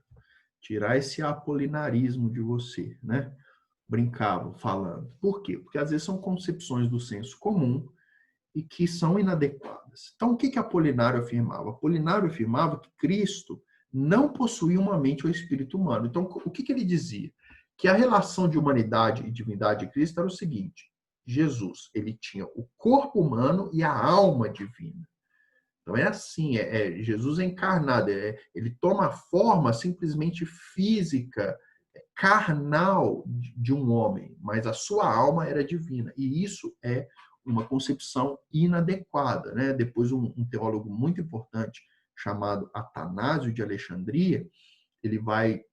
tirar esse apolinarismo de você, né? Brincavam falando. Por quê? Porque às vezes são concepções do senso comum e que são inadequadas. Então, o que Apolinário afirmava? Apolinário afirmava que Cristo não possuía uma mente ou espírito humano. Então, o que ele dizia? Que a relação de humanidade e divindade de Cristo era o seguinte: Jesus, ele tinha o corpo humano e a alma divina. Então é assim, Jesus é encarnado, ele toma a forma simplesmente física, carnal de um homem, mas a sua alma era divina. E isso é uma concepção inadequada, né? Depois um teólogo muito importante chamado Atanásio de Alexandria, ele vai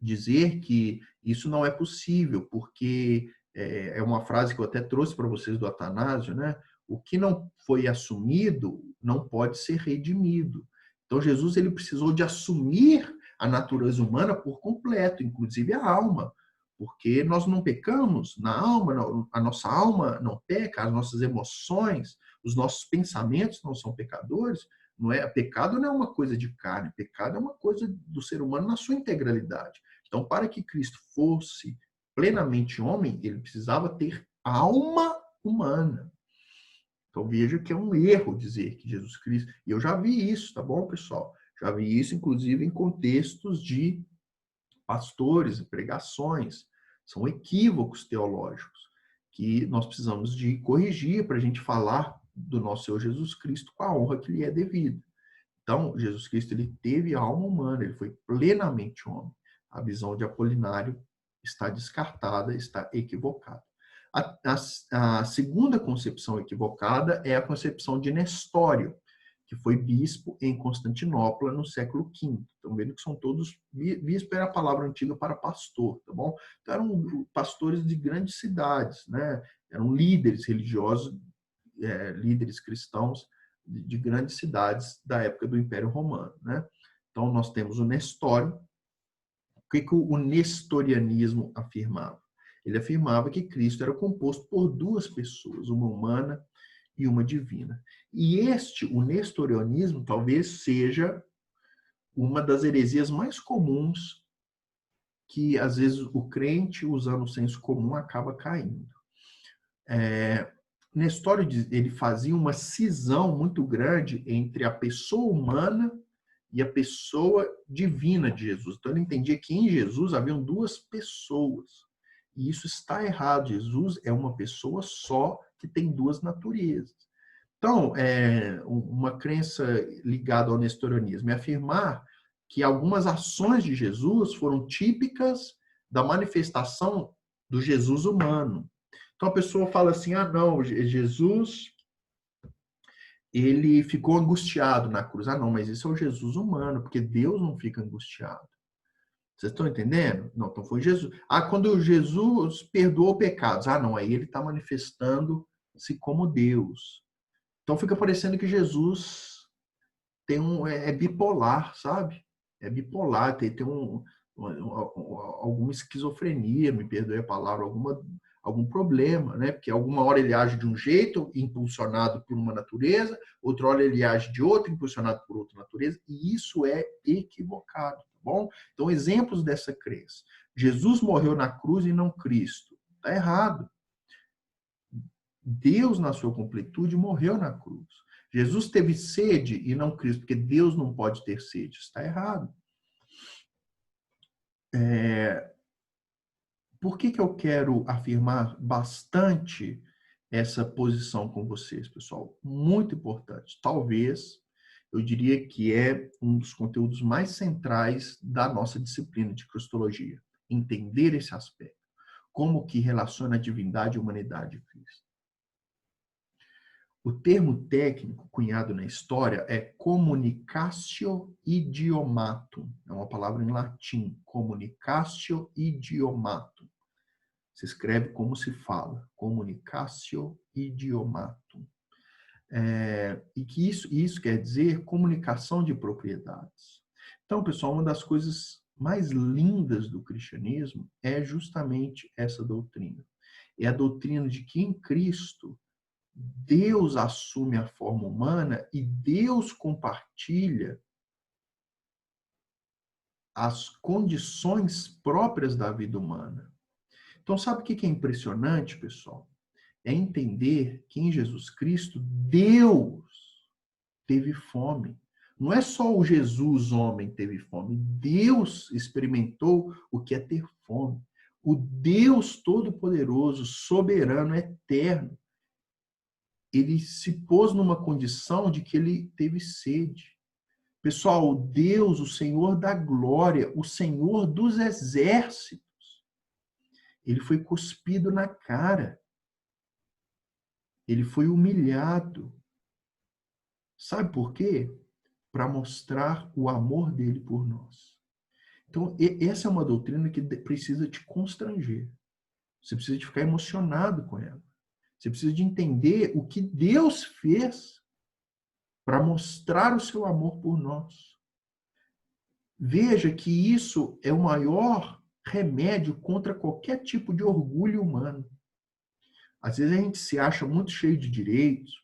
dizer que isso não é possível, porque é uma frase que eu até trouxe para vocês do Atanásio, né? O que não foi assumido não pode ser redimido. Então, Jesus ele precisou de assumir a natureza humana por completo, inclusive a alma, porque nós não pecamos na alma, a nossa alma não peca, as nossas emoções, os nossos pensamentos não são pecadores. Não é, pecado não é uma coisa de carne, pecado é uma coisa do ser humano na sua integralidade. Então, para que Cristo fosse plenamente homem, ele precisava ter alma humana. Então, veja que é um erro dizer que Jesus Cristo... E eu já vi isso, tá bom, pessoal? Já vi isso, inclusive, em contextos de pastores e pregações. São equívocos teológicos que nós precisamos de corrigir para a gente falar do nosso Senhor Jesus Cristo com a honra que lhe é devida. Então, Jesus Cristo ele teve a alma humana, ele foi plenamente homem. A visão de Apolinário está descartada, está equivocada. A segunda concepção equivocada é a concepção de Nestório, que foi bispo em Constantinopla no século V. Estão vendo que são todos... Bispo era a palavra antiga para pastor, tá bom? Então, eram pastores de grandes cidades, né? Eram líderes religiosos, líderes cristãos de grandes cidades da época do Império Romano, né? Então, nós temos o Nestório. O que o nestorianismo afirmava? Ele afirmava que Cristo era composto por 2 pessoas, uma humana e uma divina. E o nestorianismo, talvez seja uma das heresias mais comuns que, às vezes, o crente, usando o senso comum, acaba caindo. Nestório ele fazia uma cisão muito grande entre a pessoa humana e a pessoa divina de Jesus. Então, ele entendia que em Jesus haviam 2 pessoas. E isso está errado. Jesus é uma pessoa só que tem 2 naturezas. Então, uma crença ligada ao nestorianismo é afirmar que algumas ações de Jesus foram típicas da manifestação do Jesus humano. Então, a pessoa fala assim, não, Jesus, ele ficou angustiado na cruz. Não, mas isso é o Jesus humano, porque Deus não fica angustiado. Vocês estão entendendo? Não, então foi Jesus. Quando Jesus perdoou pecados. Não, aí ele está manifestando-se como Deus. Então fica parecendo que Jesus é bipolar, sabe? É bipolar, tem alguma esquizofrenia, me perdoe a palavra, algum problema, né? Porque alguma hora ele age de um jeito, impulsionado por uma natureza, outra hora ele age de outra, impulsionado por outra natureza, e isso é equivocado, tá bom? Então, exemplos dessa crença. Jesus morreu na cruz e não Cristo. Está errado. Deus, na sua completude, morreu na cruz. Jesus teve sede e não Cristo, porque Deus não pode ter sede. Está errado. Por que eu quero afirmar bastante essa posição com vocês, pessoal? Muito importante. Talvez, eu diria que é um dos conteúdos mais centrais da nossa disciplina de cristologia. Entender esse aspecto. Como que relaciona a divindade e a humanidade de Cristo. O termo técnico cunhado na história é communicatio idiomatum. É uma palavra em latim. Communicatio idiomatum. Se escreve como se fala. Communicatio idiomatum. E que isso quer dizer comunicação de propriedades. Então, pessoal, uma das coisas mais lindas do cristianismo é justamente essa doutrina. É a doutrina de que em Cristo Deus assume a forma humana e Deus compartilha as condições próprias da vida humana. Então, sabe o que é impressionante, pessoal? É entender que em Jesus Cristo, Deus teve fome. Não é só o Jesus homem teve fome. Deus experimentou o que é ter fome. O Deus Todo-Poderoso, soberano, eterno, ele se pôs numa condição de que ele teve sede. Pessoal, o Deus, o Senhor da glória, o Senhor dos exércitos, ele foi cuspido na cara. Ele foi humilhado. Sabe por quê? Para mostrar o amor dele por nós. Então, essa é uma doutrina que precisa te constranger. Você precisa de ficar emocionado com ela. Você precisa de entender o que Deus fez para mostrar o seu amor por nós. Veja que isso é o maior remédio contra qualquer tipo de orgulho humano. Às vezes a gente se acha muito cheio de direitos,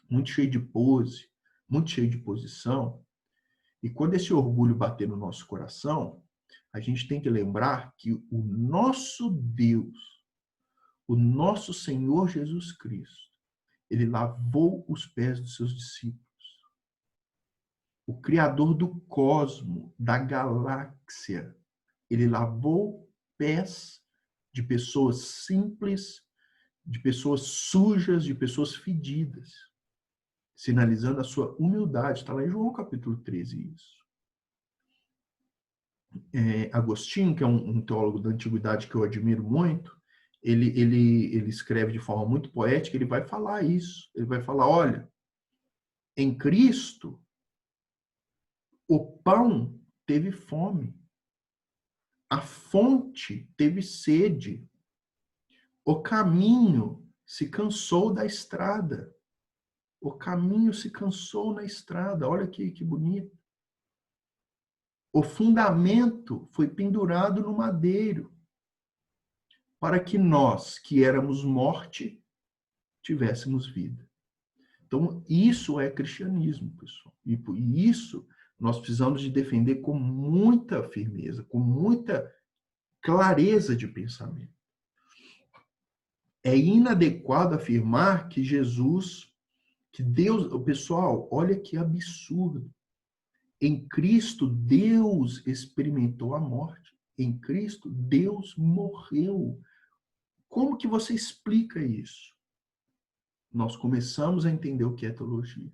muito cheio de pose, muito cheio de posição. E quando esse orgulho bater no nosso coração, a gente tem que lembrar que o nosso Deus, o nosso Senhor Jesus Cristo, ele lavou os pés dos seus discípulos. O Criador do cosmo, da galáxia, ele lavou pés de pessoas simples, de pessoas sujas, de pessoas fedidas, sinalizando a sua humildade. Está lá em João capítulo 13 isso. Agostinho, que é um teólogo da antiguidade que eu admiro muito, ele escreve de forma muito poética, ele vai falar isso. Ele vai falar, olha, em Cristo, o pão teve fome, a fonte teve sede, o caminho se cansou da estrada. O caminho se cansou na estrada. Olha que bonito. O fundamento foi pendurado no madeiro, para que nós, que éramos morte, tivéssemos vida. Então, isso é cristianismo, pessoal. E por isso, nós precisamos de defender com muita firmeza, com muita clareza de pensamento. É inadequado afirmar que Jesus, que Deus... Pessoal, olha que absurdo. Em Cristo, Deus experimentou a morte. Em Cristo, Deus morreu. Como que você explica isso? Nós começamos a entender o que é teologia.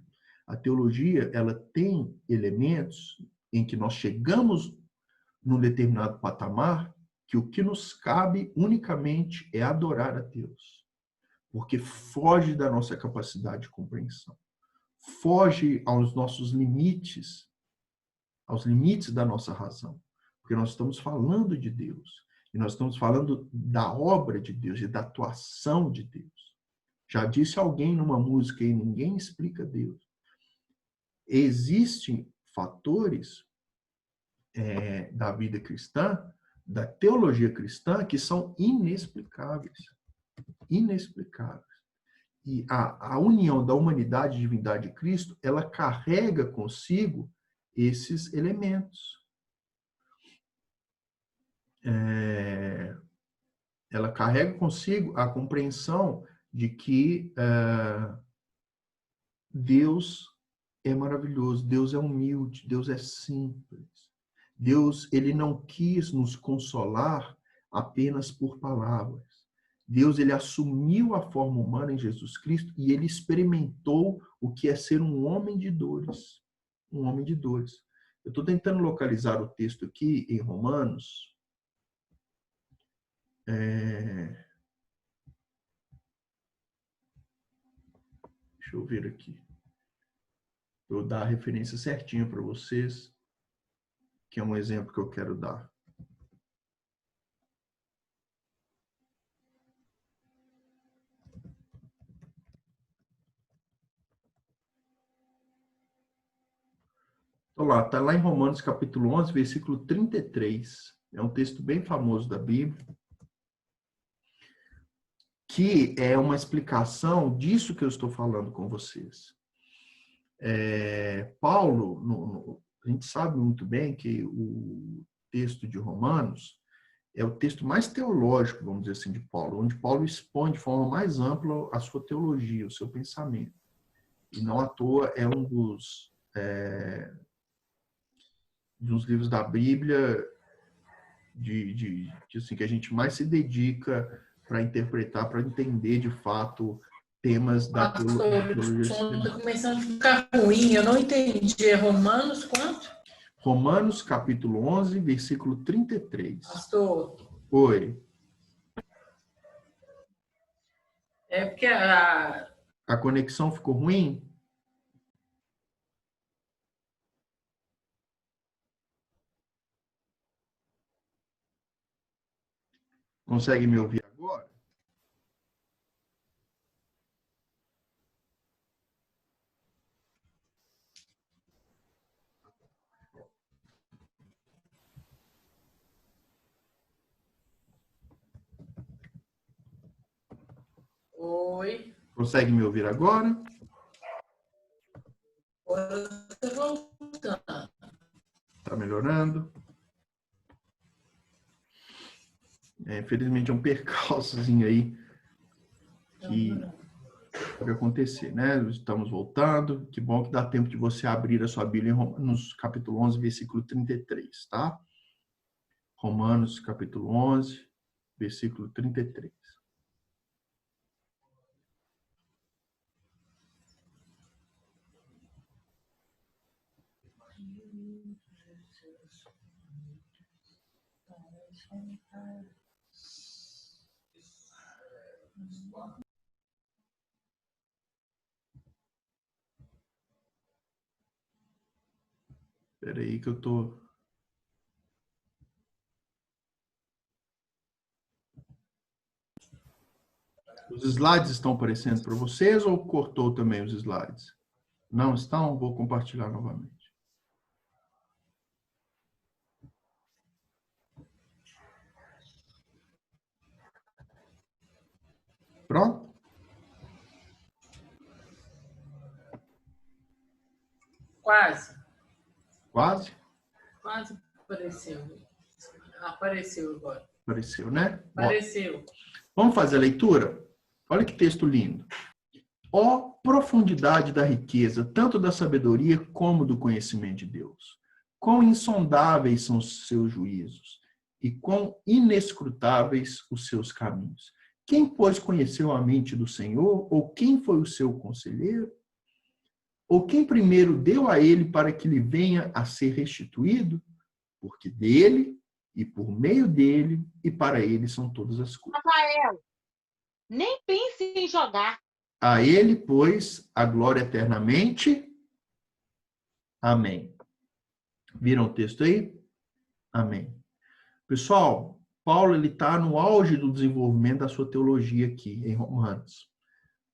A teologia, ela tem elementos em que nós chegamos num determinado patamar que o que nos cabe unicamente é adorar a Deus. Porque foge da nossa capacidade de compreensão. Foge aos nossos limites, aos limites da nossa razão. Porque nós estamos falando de Deus. E nós estamos falando da obra de Deus e da atuação de Deus. Já disse alguém numa música e ninguém explica Deus. Existem fatores da vida cristã, da teologia cristã, que são inexplicáveis. Inexplicáveis. E a união da humanidade e divindade de Cristo, ela carrega consigo esses elementos. Ela carrega consigo a compreensão de que Deus é maravilhoso, Deus é humilde, Deus é simples. Deus, ele não quis nos consolar apenas por palavras. Deus, ele assumiu a forma humana em Jesus Cristo e ele experimentou o que é ser um homem de dores. Um homem de dores. Eu estou tentando localizar o texto aqui em Romanos. Deixa eu ver aqui. Eu dar a referência certinha para vocês, que é um exemplo que eu quero dar. Está lá em Romanos capítulo 11, versículo 33. É um texto bem famoso da Bíblia, que é uma explicação disso que eu estou falando com vocês. Paulo, a gente sabe muito bem que o texto de Romanos é o texto mais teológico, vamos dizer assim, de Paulo, onde Paulo expõe de forma mais ampla a sua teologia, o seu pensamento. E não à toa é um dos livros da Bíblia assim, que a gente mais se dedica para interpretar, para entender de fato temas da teologia. O som está começando a ficar ruim, eu não entendi. É Romanos quanto? Romanos capítulo 11, versículo 33. Pastor. Oi. É porque a conexão ficou ruim? Consegue me ouvir agora? Oi. Consegue me ouvir agora? Está melhorando? Infelizmente é um percalçozinho aí que pode acontecer, né? Estamos voltando. Que bom que dá tempo de você abrir a sua Bíblia em Romanos capítulo 11, versículo 33, tá? Romanos capítulo 11, versículo 33. Espera aí que eu tô... Os slides estão aparecendo para vocês ou cortou também os slides? Não estão? Vou compartilhar novamente. Pronto? Quase. Quase? Quase apareceu. Apareceu agora. Apareceu, né? Apareceu. Bom, vamos fazer a leitura? Olha que texto lindo. Ó profundidade da riqueza, tanto da sabedoria como do conhecimento de Deus. Quão insondáveis são os seus juízos e quão inescrutáveis os seus caminhos. Quem, pois, conheceu a mente do Senhor? Ou quem foi o seu conselheiro? Ou quem primeiro deu a ele para que lhe venha a ser restituído? Porque dele, e por meio dele, e para ele são todas as coisas. Rafael, nem pense em jogar. A ele, pois, a glória eternamente. Amém. Viram o texto aí? Amém. Pessoal, Paulo está no auge do desenvolvimento da sua teologia aqui, em Romanos.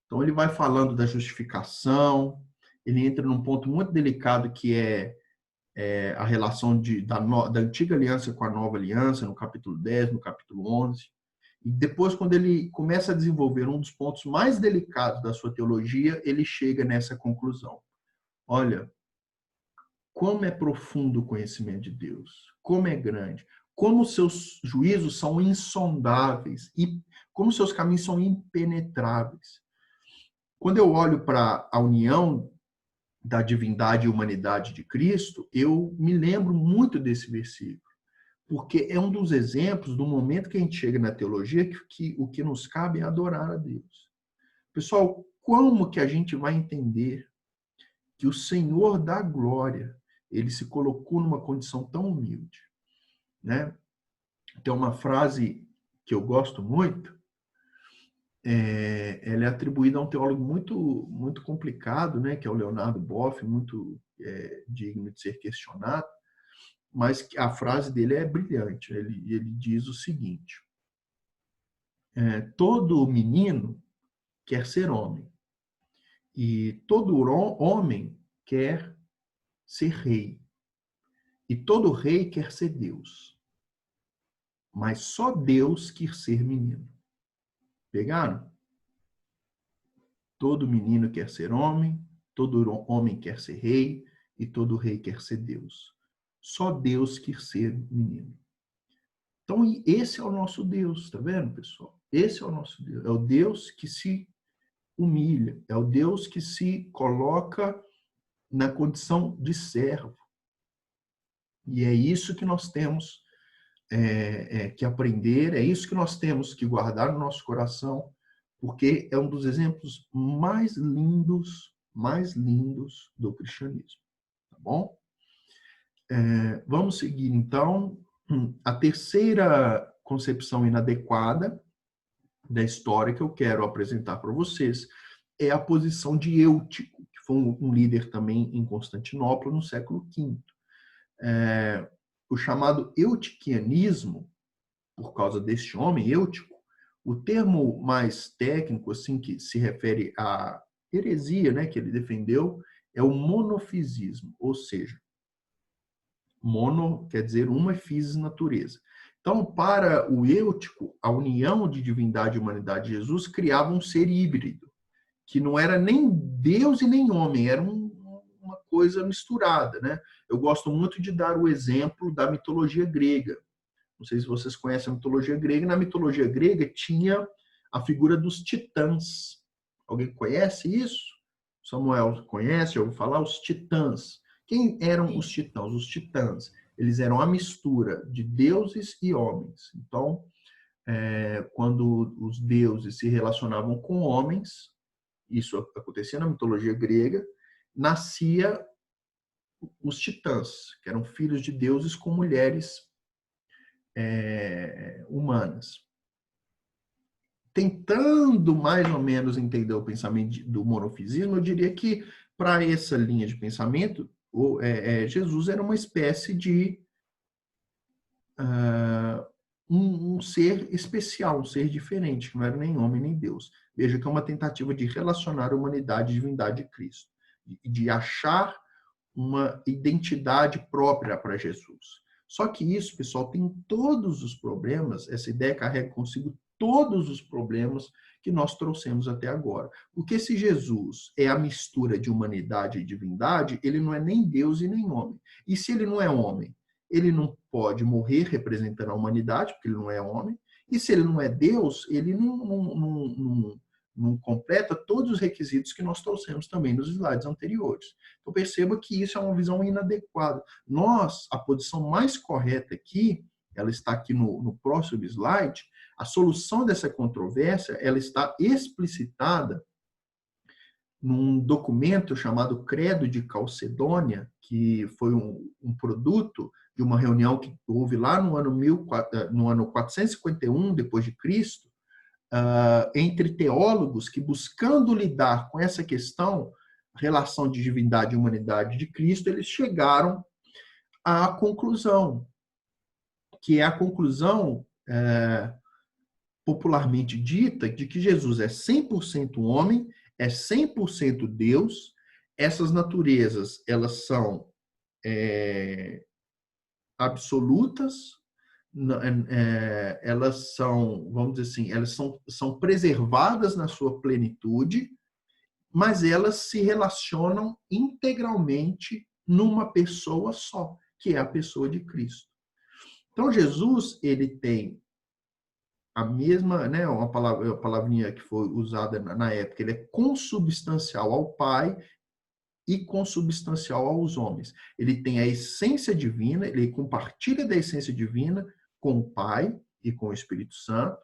Então, ele vai falando da justificação, ele entra num ponto muito delicado que é a relação da antiga aliança com a nova aliança, no capítulo 10, no capítulo 11. E depois, quando ele começa a desenvolver um dos pontos mais delicados da sua teologia, ele chega nessa conclusão. Olha, como é profundo o conhecimento de Deus, como é grande, como seus juízos são insondáveis e como seus caminhos são impenetráveis. Quando eu olho para a união da divindade e humanidade de Cristo, eu me lembro muito desse versículo, porque é um dos exemplos do momento que a gente chega na teologia que o que nos cabe é adorar a Deus. Pessoal, como que a gente vai entender que o Senhor da glória, ele se colocou numa condição tão humilde, né? Tem uma frase que eu gosto muito, ela é atribuída a um teólogo muito complicado, né? Que é o Leonardo Boff, muito digno de ser questionado, mas a frase dele é brilhante. Ele diz o seguinte: todo menino quer ser homem, e todo homem quer ser rei, e todo rei quer ser Deus, mas só Deus quer ser menino. Pegaram? Todo menino quer ser homem, todo homem quer ser rei, e todo rei quer ser Deus. Só Deus quer ser menino. Então, esse é o nosso Deus, tá vendo, pessoal? Esse é o nosso Deus. É o Deus que se humilha, é o Deus que se coloca na condição de servo. E é isso que nós temos que aprender, é isso que nós temos que guardar no nosso coração, porque é um dos exemplos mais lindos do cristianismo. Tá bom? Vamos seguir, então. A terceira concepção inadequada da história que eu quero apresentar para vocês é a posição de Eutico, que foi um líder também em Constantinopla no século V. O chamado eutiquianismo, por causa deste homem, Eutico, o termo mais técnico, assim, que se refere à heresia, né, que ele defendeu, é o monofisismo, ou seja, mono quer dizer uma, physis, natureza. Então, para o Eutico, a união de divindade e humanidade de Jesus criava um ser híbrido, que não era nem Deus e nem homem, era uma coisa misturada, né? Eu gosto muito de dar o exemplo da mitologia grega. Não sei se vocês conhecem a mitologia grega. Na mitologia grega tinha a figura dos titãs. Alguém conhece isso? Samuel conhece? Já ouviu falar? Os titãs. Quem eram os titãs? Os titãs, eles eram a mistura de deuses e homens. Então, quando os deuses se relacionavam com homens, isso acontecia na mitologia grega, nascia os titãs, que eram filhos de deuses com mulheres humanas. Tentando mais ou menos entender o pensamento do monofisismo, eu diria que para essa linha de pensamento, Jesus era uma espécie de um ser especial, um ser diferente, que não era nem homem nem Deus. Veja que é uma tentativa de relacionar a humanidade e a divindade de Cristo, de achar uma identidade própria para Jesus. Só que isso, pessoal, tem todos os problemas, essa ideia carrega consigo todos os problemas que nós trouxemos até agora. Porque se Jesus é a mistura de humanidade e divindade, ele não é nem Deus e nem homem. E se ele não é homem, ele não pode morrer representando a humanidade, porque ele não é homem. E se ele não é Deus, ele não completa todos os requisitos que nós trouxemos também nos slides anteriores. Então perceba que isso é uma visão inadequada. A posição mais correta aqui, ela está aqui no próximo slide, a solução dessa controvérsia, ela está explicitada num documento chamado Credo de Calcedônia, que foi um produto de uma reunião que houve lá no ano 451 depois de Cristo, entre teólogos que, buscando lidar com essa questão, relação de divindade e humanidade de Cristo, eles chegaram à conclusão, que é a conclusão popularmente dita de que Jesus é 100% homem, é 100% Deus. Essas naturezas, elas são absolutas, elas são, vamos dizer assim, elas são preservadas na sua plenitude, mas elas se relacionam integralmente numa pessoa só, que é a pessoa de Cristo. Então, Jesus, ele tem a mesma, né, a palavrinha que foi usada na época, ele é consubstancial ao Pai e consubstancial aos homens. Ele tem a essência divina, ele compartilha da essência divina com o Pai e com o Espírito Santo,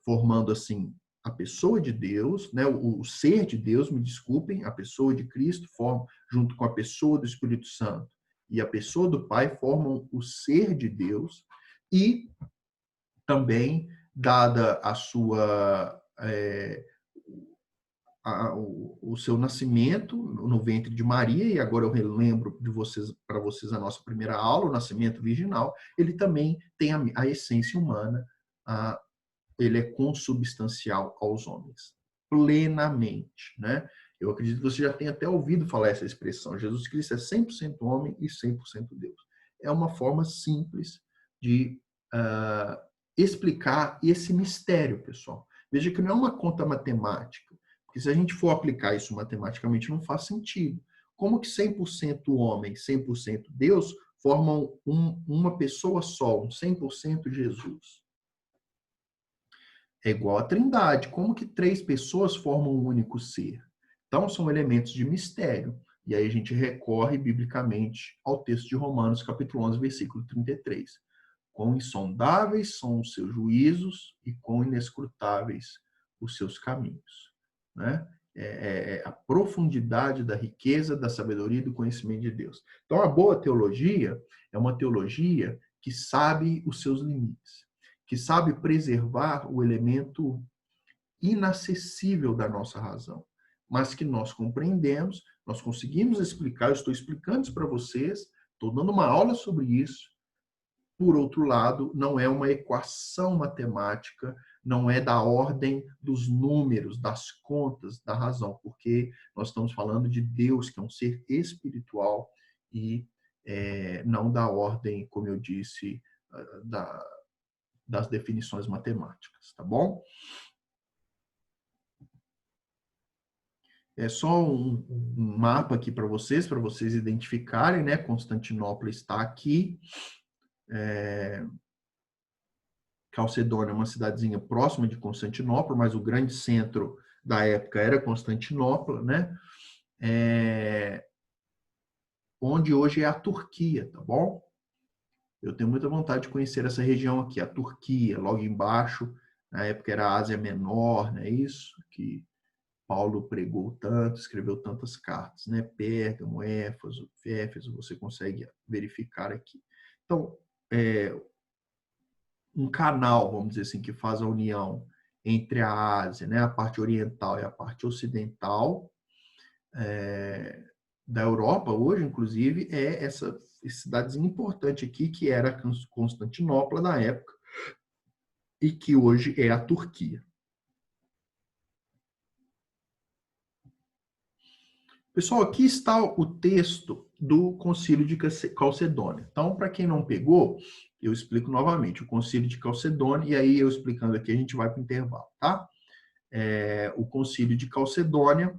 formando assim a pessoa de Deus, né, o ser de Deus, me desculpem, a pessoa de Cristo forma, junto com a pessoa do Espírito Santo e a pessoa do Pai, formam o ser de Deus, e também, dada a sua o seu nascimento no ventre de Maria, e agora eu relembro para vocês a nossa primeira aula, o nascimento virginal, ele também tem a essência humana, ele é consubstancial aos homens, plenamente, né? Eu acredito que você já tenha até ouvido falar essa expressão, Jesus Cristo é 100% homem e 100% Deus. É uma forma simples de explicar esse mistério, pessoal. Veja que não é uma conta matemática, porque se a gente for aplicar isso matematicamente, não faz sentido. Como que 100% homem, 100% Deus formam uma pessoa só, um 100% Jesus? É igual à Trindade. Como que 3 pessoas formam um único ser? Então, são elementos de mistério. E aí a gente recorre biblicamente ao texto de Romanos, capítulo 11, versículo 33. Quão insondáveis são os seus juízos e quão inescrutáveis os seus caminhos. Né? A profundidade da riqueza, da sabedoria e do conhecimento de Deus. Então, a boa teologia é uma teologia que sabe os seus limites, que sabe preservar o elemento inacessível da nossa razão, mas que nós compreendemos, nós conseguimos explicar, eu estou explicando isso para vocês, estou dando uma aula sobre isso. Por outro lado, não é uma equação matemática, não é da ordem dos números, das contas, da razão, porque nós estamos falando de Deus, que é um ser espiritual, e não da ordem, como eu disse, das definições matemáticas, tá bom? É só um mapa aqui para vocês identificarem, né? Constantinopla está aqui. Calcedônia é uma cidadezinha próxima de Constantinopla, mas o grande centro da época era Constantinopla, né? Onde hoje é a Turquia, tá bom? Eu tenho muita vontade de conhecer essa região aqui, a Turquia, logo embaixo, na época era a Ásia Menor, não é isso? Que Paulo pregou tanto, escreveu tantas cartas, né? Pérgamo, Éfeso, você consegue verificar aqui. Então, um canal, vamos dizer assim, que faz a união entre a Ásia, né? A parte oriental e a parte ocidental da Europa, hoje, inclusive, é essa cidadezinha importante aqui, que era Constantinopla na época, e que hoje é a Turquia. Pessoal, aqui está o texto do Concílio de Calcedônia. Então, para quem não pegou, eu explico novamente. O Concílio de Calcedônia, e aí eu explicando aqui, a gente vai para o intervalo, tá? O Concílio de Calcedônia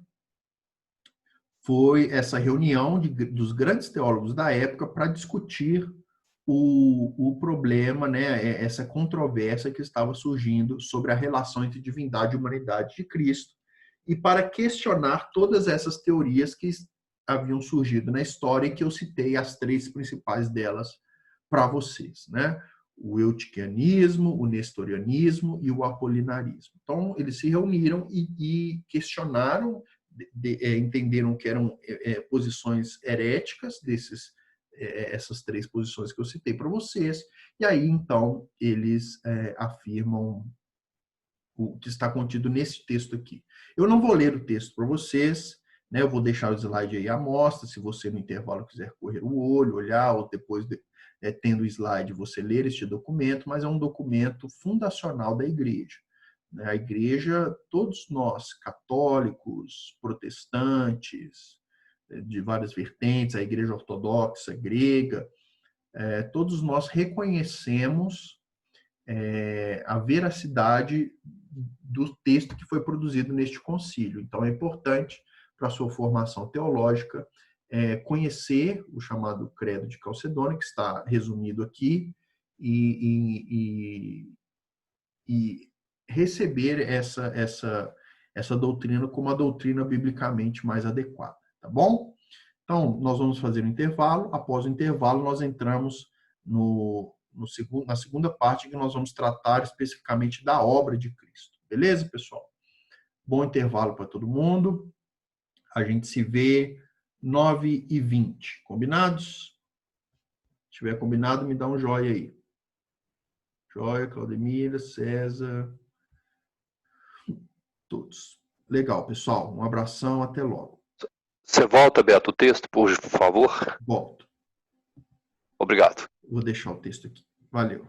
foi essa reunião dos grandes teólogos da época para discutir o problema, né, essa controvérsia que estava surgindo sobre a relação entre divindade e humanidade de Cristo, e para questionar todas essas teorias que haviam surgido na história e que eu citei as 3 principais delas para vocês, né? O eutiquianismo, o nestorianismo e o apolinarismo. Então, eles se reuniram e questionaram, entenderam que eram posições heréticas essas 3 posições que eu citei para vocês, e aí, então, eles afirmam o que está contido nesse texto aqui. Eu não vou ler o texto para vocês, né? Eu vou deixar o slide aí à mostra, se você no intervalo quiser correr o olho, olhar, ou depois, tendo o slide, você ler este documento, mas é um documento fundacional da igreja. A igreja, todos nós, católicos, protestantes, de várias vertentes, a igreja ortodoxa, grega, todos nós reconhecemos a veracidade do texto que foi produzido neste concílio. Então, é importante para a sua formação teológica conhecer o chamado Credo de Calcedônia, que está resumido aqui, e receber essa doutrina como a doutrina biblicamente mais adequada, tá bom? Então, nós vamos fazer um intervalo. Após o intervalo, nós entramos na segunda parte, que nós vamos tratar especificamente da obra de Cristo. Beleza, pessoal? Bom intervalo para todo mundo. A gente se vê 9h20. Combinados? Se tiver combinado, me dá um joia aí. Joia, Claudemira, César, todos. Legal, pessoal. Um abração, até logo. Você volta, Beto, o texto, por favor? Volto. Obrigado. Vou deixar o texto aqui. Valeu.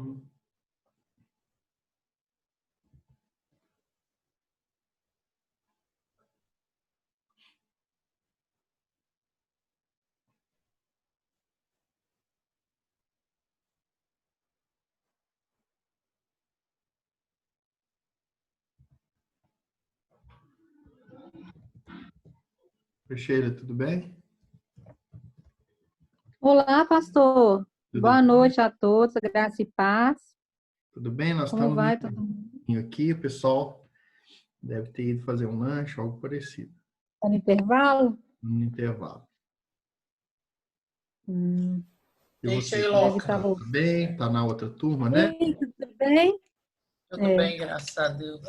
Uhum. Oi, Sheila, tudo bem? Olá, pastor. Tudo Boa bem? noite a todos, graça e paz. Tudo bem? Nós Como estamos vai todo mundo? aqui, o pessoal deve ter ido fazer um lanche, algo parecido, Tá no intervalo? no intervalo. Hum, E Ei, você, deve Sheiloca. estar tá voltando. bem? Tá na outra turma, né? Ei, tudo bem? Tudo bem, graças a Deus.